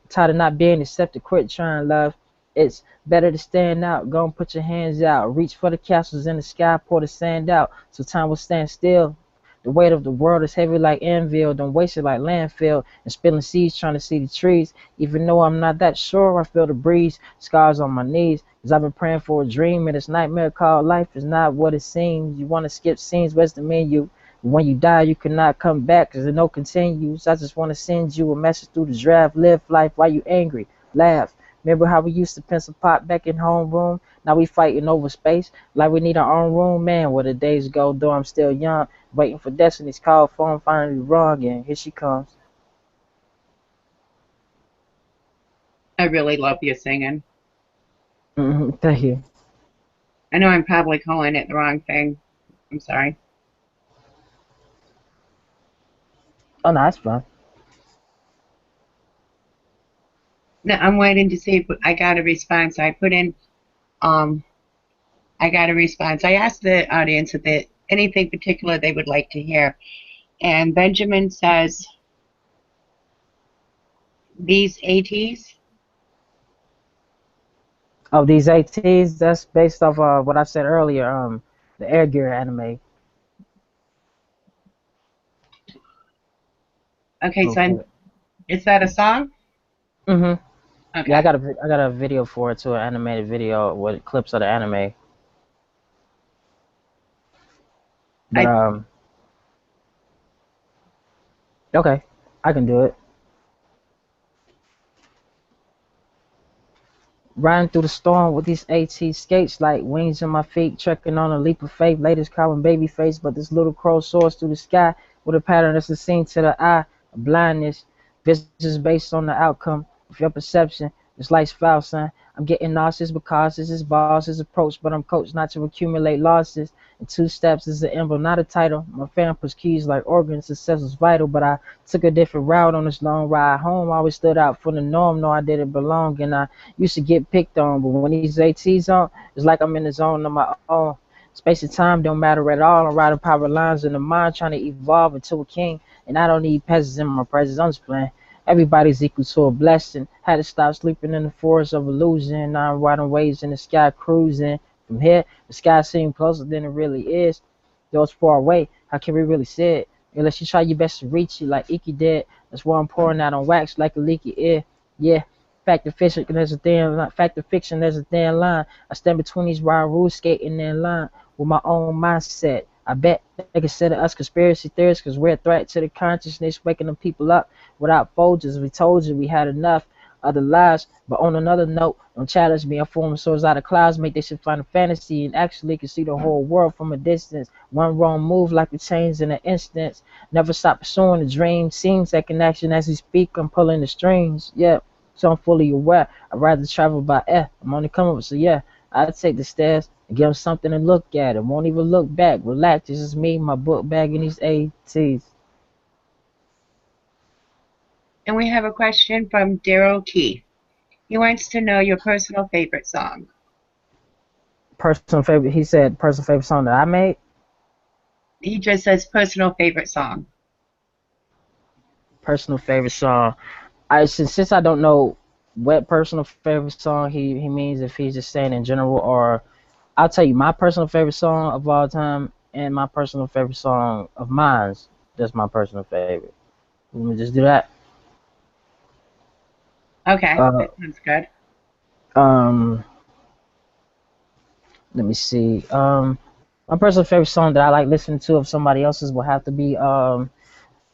[SPEAKER 2] Tired of not being accepted, quit trying, love. It's better to stand out. Go and put your hands out. Reach for the castles in the sky, pour the sand out. So time will stand still. The weight of the world is heavy like anvil, don't waste it like landfill, and spilling seeds trying to see the trees. Even though I'm not that sure, I feel the breeze, scars on my knees, cause I've been praying for a dream, and this nightmare called life is not what it seems. You wanna skip scenes, where's the menu? When you die, you cannot come back, cause there's no continues. I just wanna send you a message through the draft. Live life while you angry, laugh. Remember how we used to pencil pop back in homeroom? Now we fighting over space, like we need our own room, man. Where the days go, though I'm still young. Waiting for Destiny's call, phone finally rung, and here she comes.
[SPEAKER 1] I really love your singing.
[SPEAKER 2] Thank you.
[SPEAKER 1] I know I'm probably calling it the wrong thing. I'm sorry.
[SPEAKER 2] Oh, no, that's fine.
[SPEAKER 1] No, I'm waiting to see if I got a response. Um, I got a response. I asked the audience if they anything particular they would like to hear, and Benjamin says these ATs.
[SPEAKER 2] Oh, these ATs, that's based off what I said earlier, the Air Gear anime.
[SPEAKER 1] Okay, so
[SPEAKER 2] Okay.
[SPEAKER 1] is that a song?
[SPEAKER 2] Mhm. Yeah,
[SPEAKER 1] Okay.
[SPEAKER 2] I got a video for it too, an animated video with clips of the anime. But
[SPEAKER 1] I
[SPEAKER 2] okay, I can do it. Riding through the storm with these AT skates like wings in my feet, trekking on a leap of faith. Latest calling baby face, but this little crow soars through the sky with a pattern that's a scene to the eye. A blindness, visions based on the outcome of your perception. This life's foul, son. I'm getting nauseous because this is boss's approach, but I'm coached not to accumulate losses. And two steps is an emblem, not a title. My fam puts keys like organs, success was vital, but I took a different route on this long ride home. I always stood out from the norm, no, I didn't belong, and I used to get picked on, but when these ATs on, it's like I'm in the zone on my own. Space and time don't matter at all. I'm riding power lines in the mind, trying to evolve into a king. And I don't need peasants in my presence. I'm just playing. Everybody's equal to a blessing. Had to stop sleeping in the forest of illusion. Now I'm riding waves in the sky, cruising. From here, the sky seems closer than it really is. Though it's far away, how can we really see it? Unless you try your best to reach it like Iki did. That's why I'm pouring out on wax like a leaky ear. Yeah, fact or fiction, there's a thin line. I stand between these wild rules, skating in line with my own mindset. I bet they consider us conspiracy theorists because we're a threat to the consciousness, waking them people up without Folgers. We told you we had enough other lives. But on another note, don't challenge me. I form swords out of clouds, make they should find a fantasy and actually can see the whole world from a distance. One wrong move like the change in an instant. Never stop pursuing the dream. Seems like an action as we speak. I'm pulling the strings. Yeah. So I'm fully aware. I'd rather travel by air. I'm on the come up, so yeah, I'd take the stairs and give them something to look at. It won't even look back. Relax, this is me, my book bag, and these ATs.
[SPEAKER 1] And we have a question from Daryl Key. He wants to know your personal favorite song.
[SPEAKER 2] Personal favorite. He said personal favorite song that I made.
[SPEAKER 1] He just says personal favorite song.
[SPEAKER 2] Personal favorite song. I since I don't know what personal favorite song he means, if he's just saying in general, or I'll tell you my personal favorite song of all time and my personal favorite song of mine's. That's my personal favorite. Let me just do that.
[SPEAKER 1] Okay,
[SPEAKER 2] Uh,
[SPEAKER 1] that sounds good.
[SPEAKER 2] um, Let me see. My personal favorite song that I like listening to of somebody else's will have to be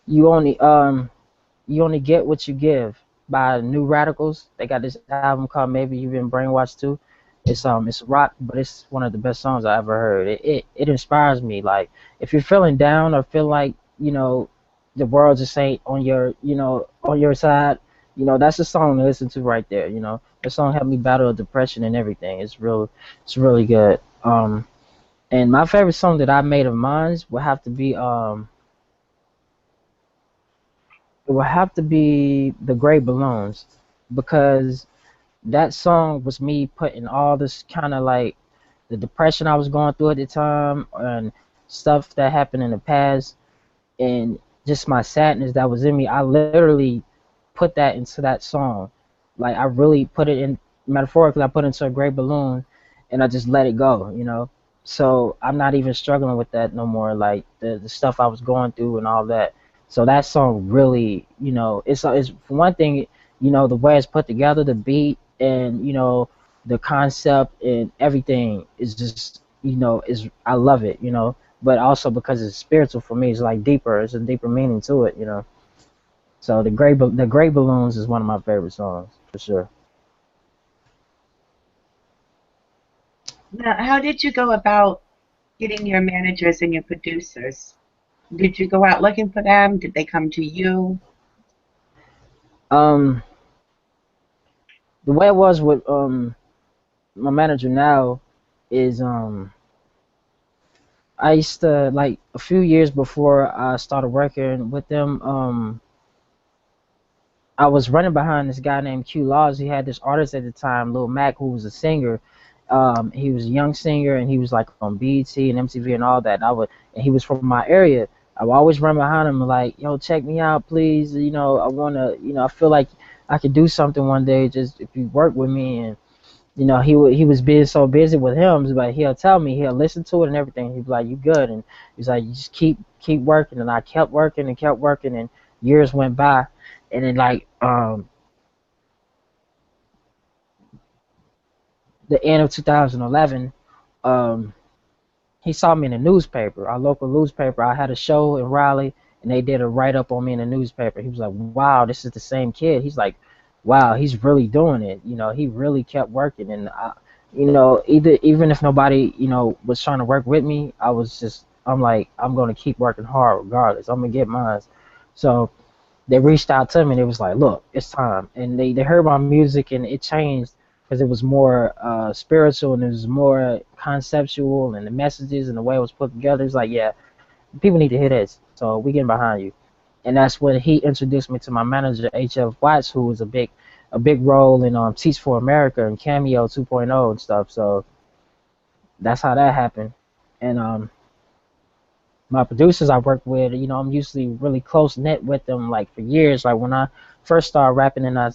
[SPEAKER 2] "You Only You Only Get What You Give" by New Radicals. They got this album called "Maybe You've Been Brainwashed Too." It's rock, but it's one of the best songs I ever heard. It inspires me. Like if you're feeling down or feel like the world just ain't on your on your side, that's a song to listen to right there. The song helped me battle depression and everything. It's really good. And my favorite song that I made of mine would have to be it would have to be "The Gray Balloons" because that song was me putting all this kind of like the depression I was going through at the time and stuff that happened in the past and just my sadness that was in me. I literally put that into that song. Like I really put it in metaphorically. I put it into a gray balloon, and I just let it go. So I'm not even struggling with that no more. Like the stuff I was going through and all that. So that song really, it's for one thing, the way it's put together, the beat, and the concept and everything is just, is I love it. But also because it's spiritual for me, it's like deeper. It's a deeper meaning to it. So the Gray Balloons is one of my favorite songs for sure.
[SPEAKER 1] Now, how did you go about getting your managers and your producers? Did you go out looking for them? Did they come to you?
[SPEAKER 2] Um, the way it was with my manager now is I used to like a few years before I started working with them. I was running behind this guy named Q Laws. He had this artist at the time, Lil Mac, who was a singer. He was a young singer, and he was like on BET and MTV and all that. And he was from my area. I would always run behind him like, yo, check me out, please. I wanna, I feel like I could do something one day. Just if you work with me, and he was being so busy with him, but he'll tell me, he'll listen to it and everything. He'd be like, you good? And he's like, you just keep working. And I kept working and kept working, and years went by, and then like the end of 2011, um, he saw me in the newspaper, our local newspaper. I had a show in Raleigh, and they did a write up on me in the newspaper. He was like, "Wow, this is the same kid." He's like, "Wow, he's really doing it." He really kept working, and even if nobody, was trying to work with me, I'm like, I'm gonna keep working hard regardless. I'm gonna get mine. So they reached out to me and it was like, look, it's time. And they heard my music and it changed because it was more spiritual and it was more conceptual and the messages and the way it was put together. It's like, yeah, people need to hear this. So we getting behind you. And that's when he introduced me to my manager, hfwatts, who was a big role in Teach for America and CAMEO 2.0 and stuff. So that's how that happened. And my producers I work with, I'm usually really close knit with them like for years. Like when I first started rapping and I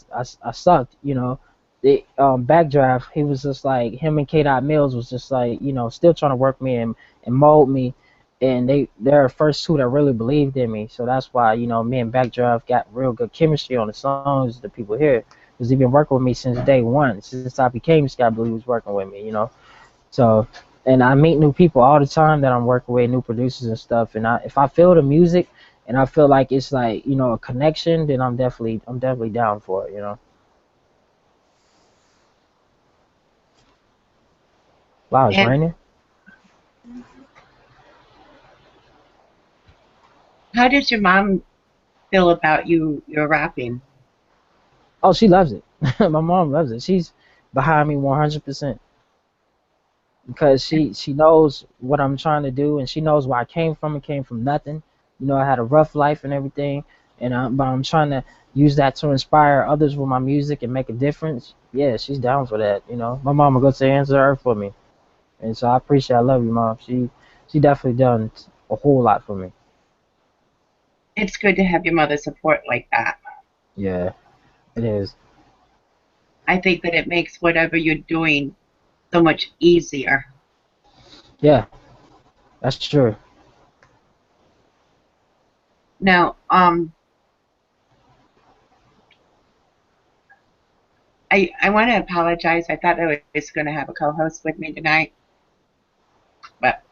[SPEAKER 2] sucked, the Backdraft, he was just like him and K. Dot Mills was just like, still trying to work me and mold me. And they're the first two that really believed in me. So that's why, me and Backdraft got real good chemistry on the songs that people hear. Because they've been working with me since day one. Since I became SkyBlew, he was working with me. So, and I meet new people all the time that I'm working with, new producers and stuff. And if I feel the music and I feel like it's like, a connection, then I'm definitely down for it. Wow, it's
[SPEAKER 1] And
[SPEAKER 2] raining.
[SPEAKER 1] how did your mom feel about your rapping?
[SPEAKER 2] Oh, she loves it. My mom loves it. She's behind me 100% because she knows what I'm trying to do and she knows where I came from. It came from nothing. I had a rough life and everything. but I'm trying to use that to inspire others with my music and make a difference. Yeah, she's down for that. My mama goes to answer her for me, and so I appreciate. I love you, mom. She definitely done a whole lot for me.
[SPEAKER 1] It's good to have your mother support like that.
[SPEAKER 2] Yeah, it is.
[SPEAKER 1] I think that it makes whatever you're doing so much easier.
[SPEAKER 2] Yeah, that's true.
[SPEAKER 1] Now, I want to apologize. I thought I was going to have a co-host with me tonight, but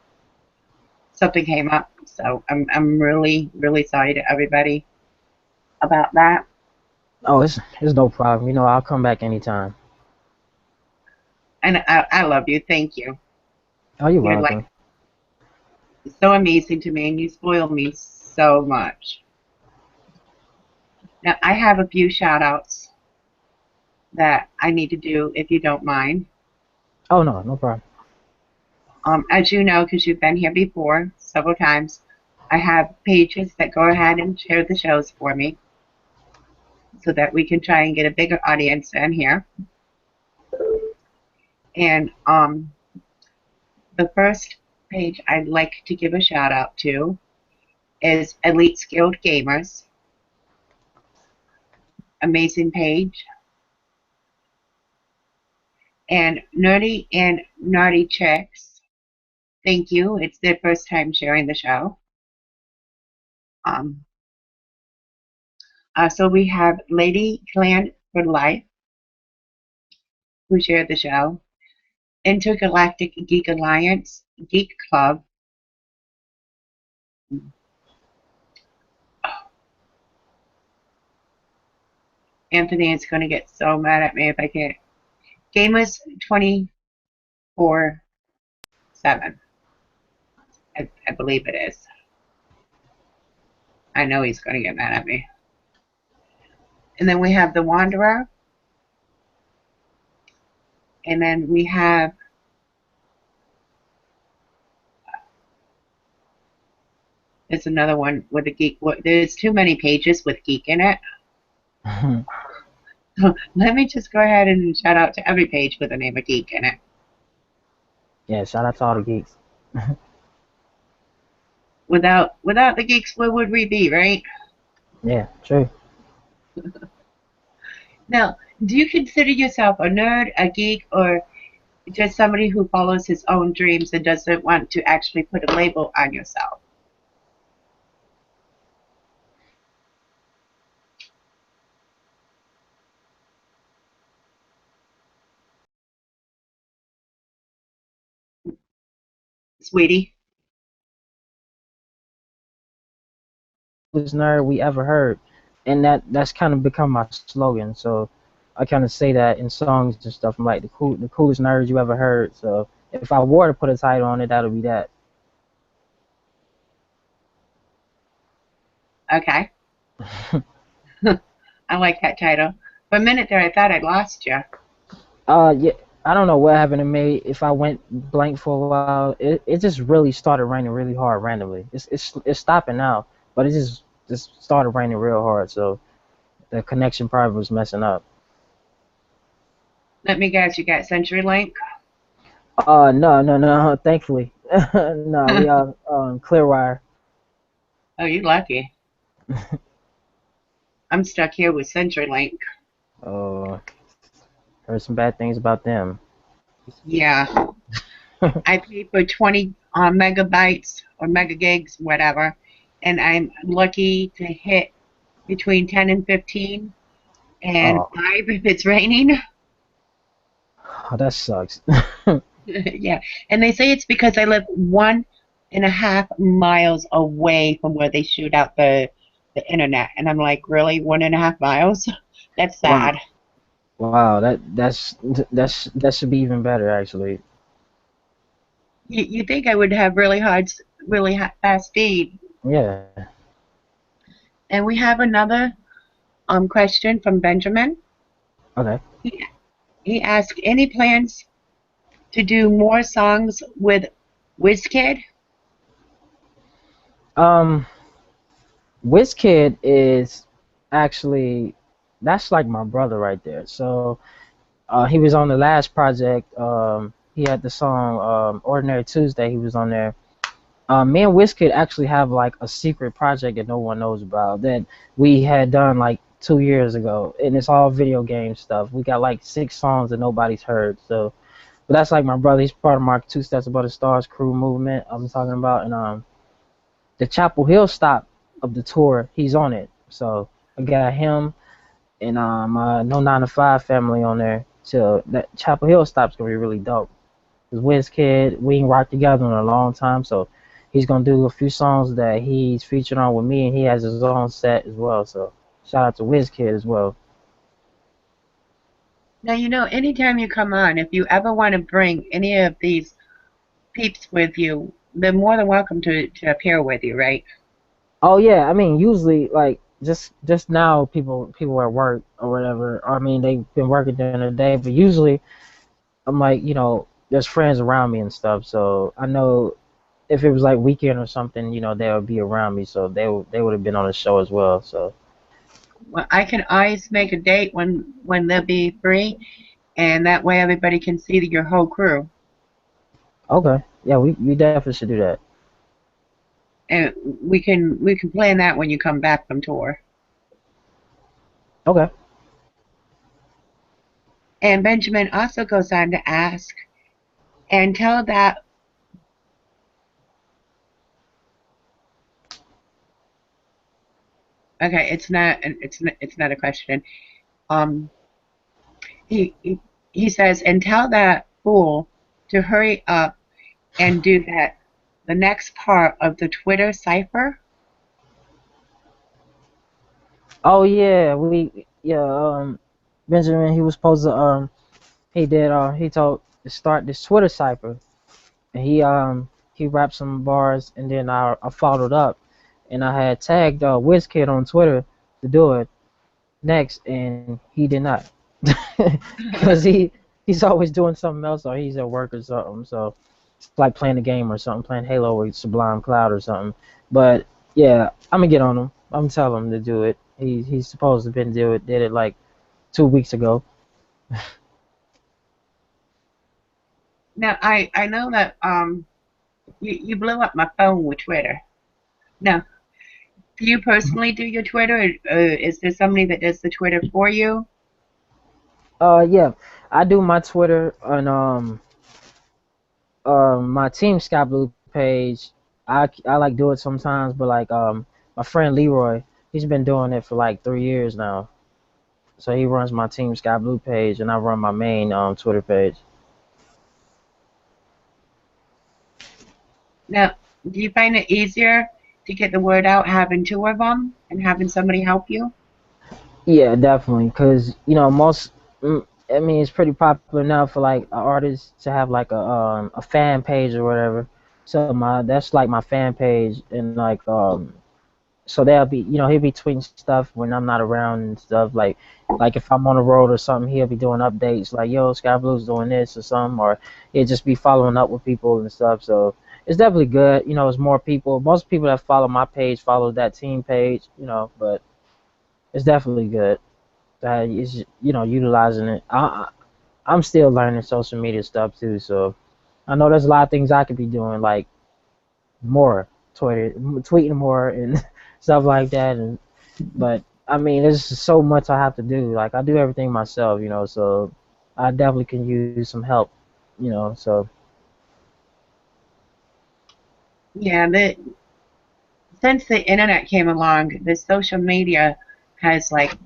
[SPEAKER 1] something came up. So I'm really, really sorry to everybody about that.
[SPEAKER 2] Oh, it's no problem. I'll come back anytime.
[SPEAKER 1] And I love you. Thank you.
[SPEAKER 2] Oh, you're
[SPEAKER 1] You're like
[SPEAKER 2] welcome.
[SPEAKER 1] so amazing to me, and you spoil me so much. Now I have a few shout outs that I need to do if you don't mind.
[SPEAKER 2] Oh no, no problem.
[SPEAKER 1] As you know, because you've been here before several times, I have pages that go ahead and share the shows for me so that we can try and get a bigger audience in here. And the first page I'd like to give a shout out to is Elite Skilled Gamers. Amazing page. And Nerdy and Naughty Chicks. Thank you. It's their first time sharing the show. Um, so we have Lady Clan for Life, who shared the show. Intergalactic Geek Alliance, Geek Club. Anthony is going to get so mad at me if I can't. Gamers 24/7. I believe it is. I know he's going to get mad at me. And then we have The Wanderer. And then we have there's another one with a geek. There's too many pages with geek in it. So let me just go ahead and shout out to every page with the name of geek in it.
[SPEAKER 2] Yeah, shout out to all the geeks.
[SPEAKER 1] Without the geeks, where would we be, right?
[SPEAKER 2] Yeah, true.
[SPEAKER 1] Now, do you consider yourself a nerd, a geek, or just somebody who follows his own dreams and doesn't want to actually put a label on yourself? Sweetie?
[SPEAKER 2] Coolest nerd we ever heard, and that's kind of become my slogan. So I kind of say that in songs and stuff. I'm like the coolest nerd you ever heard. So if I were to put a title on it, that'll be that.
[SPEAKER 1] Okay. I like that title. For a minute there, I thought I'd lost you.
[SPEAKER 2] Yeah, I don't know what happened to me. If I went blank for a while, it just really started raining really hard randomly. It's stopping now, but it just started raining real hard. So the connection probably was messing up.
[SPEAKER 1] Let me guess, you got CenturyLink?
[SPEAKER 2] No, no, no. Thankfully, no. We are Clearwire.
[SPEAKER 1] Oh, you lucky. I'm stuck here with CenturyLink.
[SPEAKER 2] Uh, Heard some bad things about them.
[SPEAKER 1] Yeah. I paid for 20 megabytes or mega gigs, whatever, and I'm lucky to hit between 10 and 15 and
[SPEAKER 2] Oh,
[SPEAKER 1] 5 if it's raining.
[SPEAKER 2] oh, that sucks.
[SPEAKER 1] Yeah. And they say it's because I live 1.5 miles away from where they shoot out the internet. And I'm like, really? 1.5 miles? That's
[SPEAKER 2] Wow,
[SPEAKER 1] sad.
[SPEAKER 2] wow. That should be even better actually.
[SPEAKER 1] You think I would have really fast speed.
[SPEAKER 2] Yeah.
[SPEAKER 1] And we have another question from Benjamin.
[SPEAKER 2] Okay.
[SPEAKER 1] He, he asked, any plans to do more songs with WizKid?
[SPEAKER 2] Um, WizKid is actually that's like my brother right there. So he was on the last project. He had the song Ordinary Tuesday. He was on there. Me and WizKid actually have like a secret project that no one knows about that we had done like 2 years ago, and it's all video game stuff. We got like 6 songs that nobody's heard. So, but that's like my brother. He's part of my Two Steps Above the Stars crew movement I'm talking about, and the Chapel Hill stop of the tour, he's on it. So I got him and No 9 to 5 family on there. So that Chapel Hill stop's gonna be really dope. Cause WizKid, we ain't rocked together in a long time, so he's gonna do a few songs that he's featured on with me, and he has his own set as well. So shout out to WizKid as well.
[SPEAKER 1] Now, anytime you come on, if you ever want to bring any of these peeps with you, they're more than welcome to appear with you, right?
[SPEAKER 2] Oh yeah, I mean usually like just now people at work or whatever. I mean they've been working during the day, but usually I'm like there's friends around me and stuff, so I know if it was like weekend or something, they would be around me, so they would have been on the show as well. So
[SPEAKER 1] Well, I can always make a date when they'll be free, and that way everybody can see your whole crew.
[SPEAKER 2] okay, yeah, we definitely should do that.
[SPEAKER 1] And we can plan that when you come back from tour.
[SPEAKER 2] Okay.
[SPEAKER 1] And Benjamin also goes on to ask and tell that. Okay, it's not a question. Um, he says, and tell that fool to hurry up and do that the next part of the Twitter cipher.
[SPEAKER 2] Oh yeah, Benjamin, he was supposed to he told to start this Twitter cipher, and he rapped some bars, and then I followed up, and I had tagged WizKid on Twitter to do it next, and he did not, because he's always doing something else, or he's at work or something. So it's like playing a game or something, playing Halo with Sublime Cloud or something. But yeah, I'm gonna get on him. I'm gonna tell him to do it. He's supposed to been did it like 2 weeks ago.
[SPEAKER 1] Now I know that you blew up my phone with Twitter. Now, do you personally do your Twitter, or is there somebody that does the Twitter for you?
[SPEAKER 2] Yeah, I do my Twitter on my Team SkyBlew page. I like do it sometimes, but like my friend Leroy, he's been doing it for like 3 years now. So he runs my Team SkyBlue page, and I run my main Twitter page.
[SPEAKER 1] Now, do you find it easier to get the word out having two of them and having somebody help you?
[SPEAKER 2] Yeah, definitely, cause I mean, it's pretty popular now for like artists to have like a fan page or whatever. So that's like my fan page, and like so they'll be he'll be tweeting stuff when I'm not around and stuff like if I'm on the road or something, he'll be doing updates like yo Sky Blue's doing this or something, or he'll just be following up with people and stuff. So it's definitely good. It's more people. Most people that follow my page follow that team page. But it's definitely good. It's utilizing it. I'm still learning social media stuff too, so I know there's a lot of things I could be doing like more tweeting more and stuff like that, and but I mean there's just so much I have to do. Like I do everything myself, so I definitely can use some help, so
[SPEAKER 1] Yeah, since the internet came along, the social media has like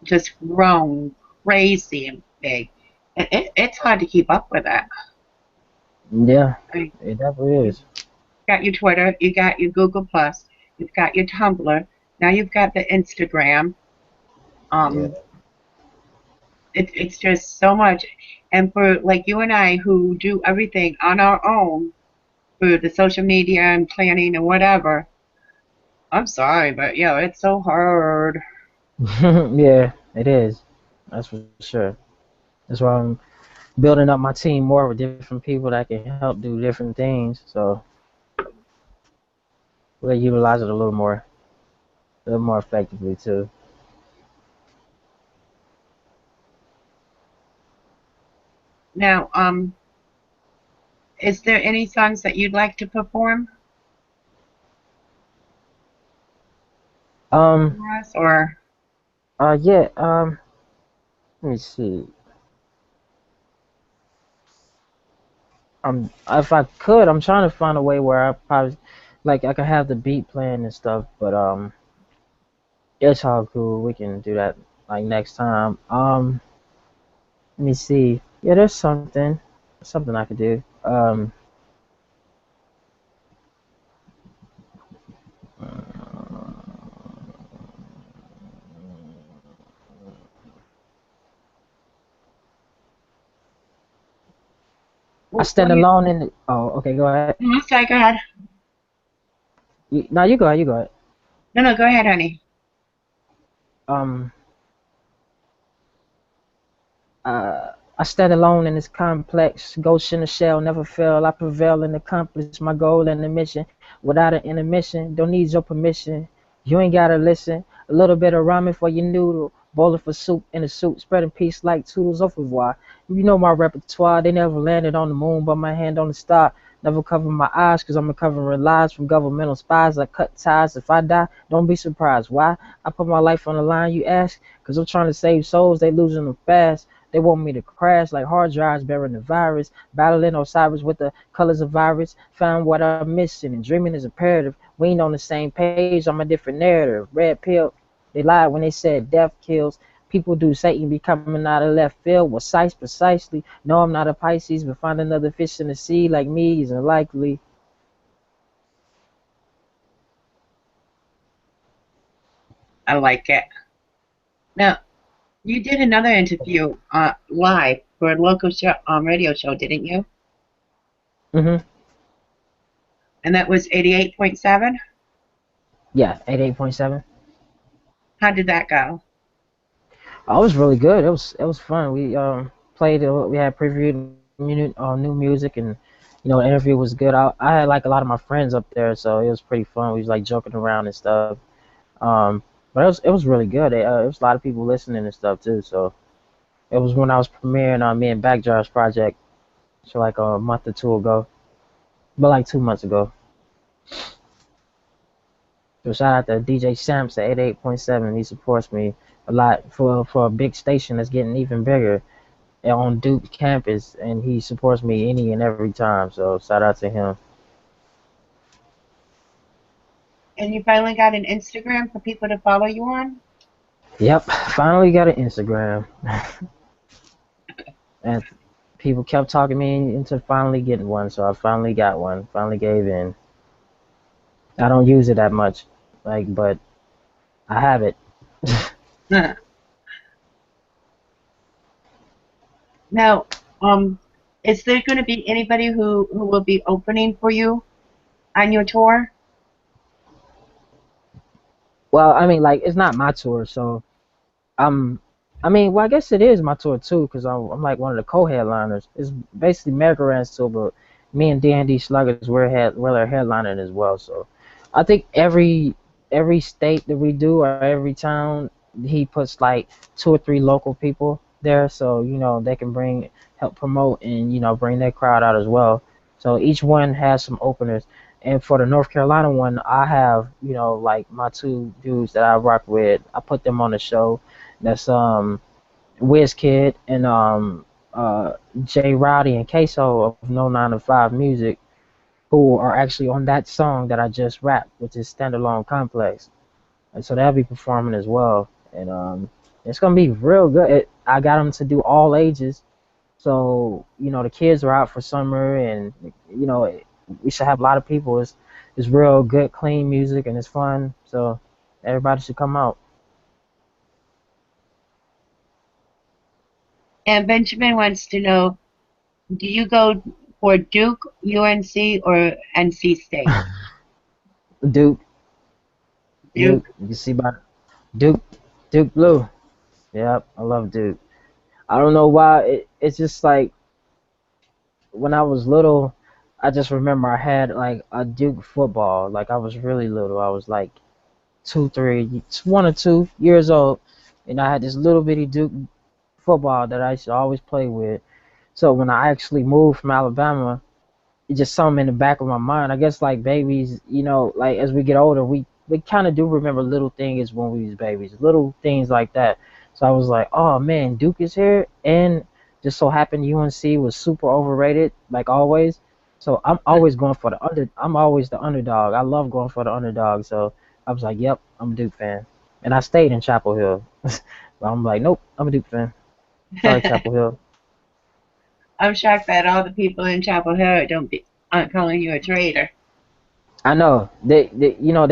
[SPEAKER 1] just grown crazy and big. It's hard to keep up with that.
[SPEAKER 2] yeah,
[SPEAKER 1] I mean,
[SPEAKER 2] it definitely
[SPEAKER 1] you've
[SPEAKER 2] is.
[SPEAKER 1] got your Twitter, you got your Google Plus, you've got your Tumblr, now you've got the Instagram.
[SPEAKER 2] Yeah.
[SPEAKER 1] Um, it's just so much. And for like you and I who do everything on our own for the social media and planning and whatever, I'm sorry, but yeah, it's so hard.
[SPEAKER 2] Yeah, it is. That's for sure. That's why I'm building up my team more with different people that can help do different things. So we'll utilize it a little more. a little more effectively too.
[SPEAKER 1] Now, is there any songs that you'd like to perform
[SPEAKER 2] Um,
[SPEAKER 1] for us, or
[SPEAKER 2] yeah. Let me see. If I could, I'm trying to find a way where I probably, like, I could have the beat playing and stuff. But it's all cool. We can do that like next time. Let me see. Yeah, there's something I could do. I
[SPEAKER 1] well,
[SPEAKER 2] stand alone in the. Oh, okay. Go ahead.
[SPEAKER 1] sorry, go ahead.
[SPEAKER 2] No, you go ahead. You go ahead.
[SPEAKER 1] No, no, go ahead, honey.
[SPEAKER 2] Um, I stand alone in this complex. Ghost in the shell, never fail. I prevail and accomplish my goal and the mission without an intermission. Don't need your permission. You ain't gotta listen. A little bit of ramen for your noodle. Bowling for soup in a suit. Spreading peace like toodles au revoir. You know my repertoire. They never landed on the moon, but my hand on the star. Never cover my eyes, cause I'm recovering lies from governmental spies. I cut ties. If I die, don't be surprised. Why? I put my life on the line, you ask? Cause I'm trying to save souls. They losing them fast. They want me to crash like hard drives bearing the virus. Battling Osiris with the colors of virus. Found what I'm missing, and dreaming is imperative. We ain't on the same page. I'm a different narrative. Red pill. They lied when they said death kills. People do Satan be coming out of left field. Well, size precisely. No, I'm not a Pisces, but find another fish in the sea like me is unlikely.
[SPEAKER 1] I like it. Now, you did another interview live for a local show, radio show, didn't you?
[SPEAKER 2] Mhm.
[SPEAKER 1] And that was 88.7.
[SPEAKER 2] Yeah, 88.7.
[SPEAKER 1] How did that go?
[SPEAKER 2] Oh, it was really good. It was fun. We played. We had previewed new music, and the interview was good. I had like a lot of my friends up there, so it was pretty fun. We was like joking around and stuff. Um, but it was really good. It was a lot of people listening and stuff too. So it was when I was premiering on me and Backjar's project, so like a month or two ago, but like 2 months ago. So shout out to DJ Samps at 88.7. He supports me a lot for a big station that's getting even bigger on Duke campus, and he supports me any and every time. So shout out to him.
[SPEAKER 1] And you finally got an Instagram for people to follow you on?
[SPEAKER 2] Yep, finally got an Instagram, and people kept talking me into finally getting one. So I finally got one. Finally gave in. I don't use it that much, like, but I have it.
[SPEAKER 1] Now, is there going to be anybody who will be opening for you on your tour?
[SPEAKER 2] Well, I mean, like, it's not my tour, so I'm. I mean, well, I guess it is my tour too, because I'm like one of the co-headliners. It's basically Merry-Go-Round's tour, but me and D&D Sluggers we're headlining as well. So I think every state that we do, or every town, he puts like two or three local people there, so they can help promote, and bring their crowd out as well. So each one has some openers. And for the North Carolina one, I have, like my two dudes that I rock with. I put them on the show. That's WizKid and J Rowdy and Queso of No 9 to 5 Music, who are actually on that song that I just rapped, which is Standalone Complex. And so they'll be performing as well. And it's gonna be real good. I got them to do all ages, so the kids are out for summer, and we should have a lot of people. It's real good, clean music, and it's fun. So everybody should come out.
[SPEAKER 1] And Benjamin wants to know, do you go for Duke, UNC, or NC State?
[SPEAKER 2] Duke, Duke,
[SPEAKER 1] Duke.
[SPEAKER 2] you see about Duke, Duke Blue. Yep, I love Duke. I don't know why. It's just like when I was little, I just remember I had like a Duke football. Like I was really little. I was like two, three, 1 or 2 years old, and I had this little bitty Duke football that I used to always play with. So when I actually moved from Alabama, it's just something in the back of my mind. I guess like babies, like as we get older, we kind of do remember little things when we was babies, little things like that. So I was like, oh man, Duke is here, and just so happened UNC was super overrated, like always. So I'm always going for the under. I'm always the underdog. I love going for the underdog. So I was like, yep, I'm a Duke fan, and I stayed in Chapel Hill. But I'm like, nope, I'm a Duke fan. Sorry, Chapel Hill.
[SPEAKER 1] I'm shocked that all the people in Chapel Hill aren't calling you a traitor.
[SPEAKER 2] I know they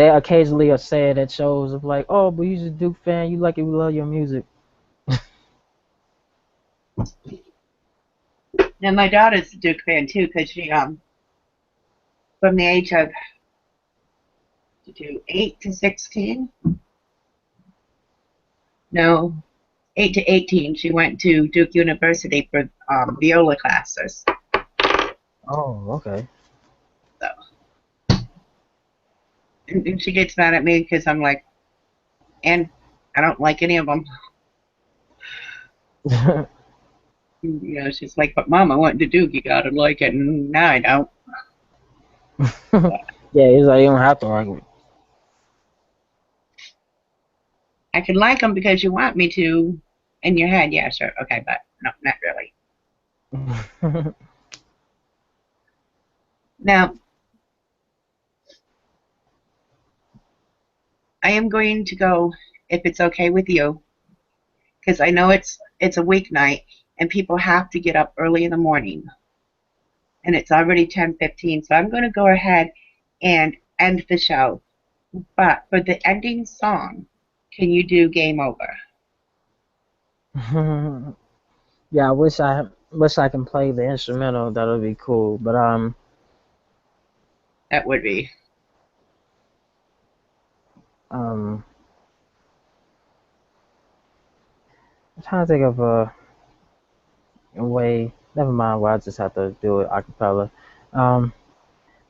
[SPEAKER 2] occasionally are saying at shows of like, oh, but you're a Duke fan, you like it, we love your music.
[SPEAKER 1] Now my daughter's a Duke fan too, because she from the age of 8 to 16, no, 8 to 18, she went to Duke University for viola classes.
[SPEAKER 2] Oh, okay.
[SPEAKER 1] So, and she gets mad at me because I'm like, and I don't like any of them. She's like, but Mom, I went to Duke. You gotta like it. And no, I don't.
[SPEAKER 2] Yeah, it's like you don't have to argue.
[SPEAKER 1] I can like them because you want me to. In your head, yeah, sure, okay, but no, not really. Now, I am going to go, if it's okay with you, because I know it's a weeknight and people have to get up early in the morning, and it's already 10:15. So I'm going to go ahead and end the show. But for the ending song, can you do Game Over?
[SPEAKER 2] Yeah, I wish I can play the instrumental. That would be cool. But
[SPEAKER 1] That would be.
[SPEAKER 2] um, I'm trying to think of a way. Never mind. Well, I just have to do it a cappella. Um,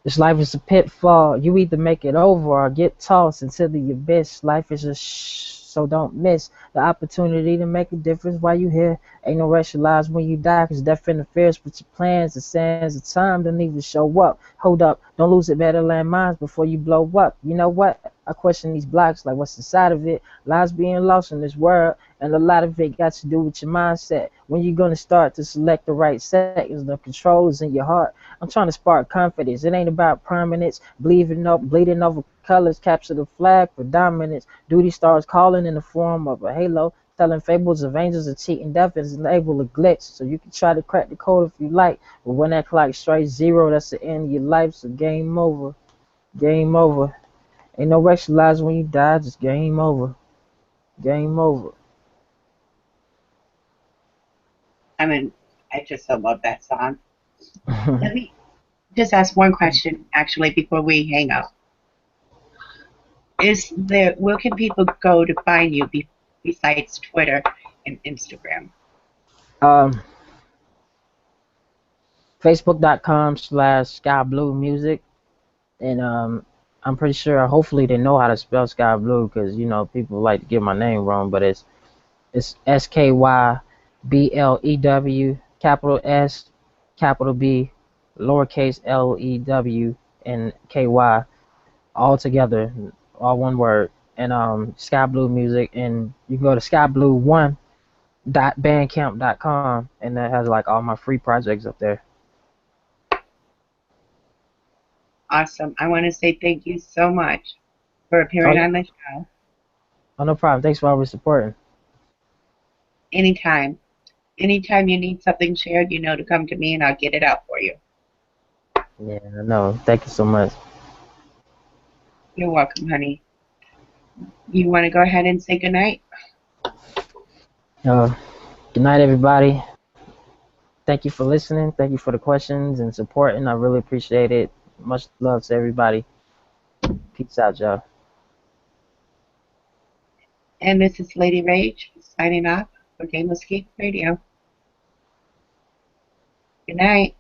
[SPEAKER 2] This life is a pitfall. You either make it over or get tossed into the abyss. Life is a so don't miss the opportunity to make a difference while you here. Ain't no rush your lives when you die, cause death interferes with your plans. The sands of time don't even show up. Hold up, don't lose it, better land mines before you blow up. You know what? I question these blocks, like what's inside of it. Lives being lost in this world, and a lot of it got to do with your mindset. When you gonna start to select the right seconds, the controls in your heart. I'm trying to spark confidence. It ain't about prominence, bleeding over colors, capture the flag for dominance. Duty stars calling in the form of a halo, telling fables of angels and cheating devils and able to glitch. So you can try to crack the code if you like, but when that clock strikes zero, that's the end of your life. So game over, game over. Ain't no racialized when you die, just game over, game over.
[SPEAKER 1] I mean, I just so love that song. Let me just ask one question, actually, before we hang up. Where can people go to find you besides Twitter and Instagram?
[SPEAKER 2] um, Facebook.com/SkyBlew Music. And I'm pretty sure, hopefully, they know how to spell Sky Blue because people like to get my name wrong, but it's SKYBLEW, capital S, capital B, lowercase LEW, and KY, all together, all one word. And Sky Blue Music, and you can go to skyblue1.bandcamp.com, and that has like all my free projects up there.
[SPEAKER 1] Awesome. I want to say thank you so much for
[SPEAKER 2] Oh
[SPEAKER 1] appearing
[SPEAKER 2] yeah,
[SPEAKER 1] on the show.
[SPEAKER 2] oh no problem. Thanks for always supporting.
[SPEAKER 1] Anytime. Anytime you need something shared, you know to come to me and I'll get it out for you.
[SPEAKER 2] Yeah, no, thank you so much.
[SPEAKER 1] You're welcome, honey. You want to go ahead and say goodnight?
[SPEAKER 2] Uh, Good night, everybody. Thank you for listening. Thank you for the questions and supporting. I really appreciate it. Much love to everybody. Peace out, y'all.
[SPEAKER 1] And this is Lady Rage signing off for Gameless Geek Radio. Good night.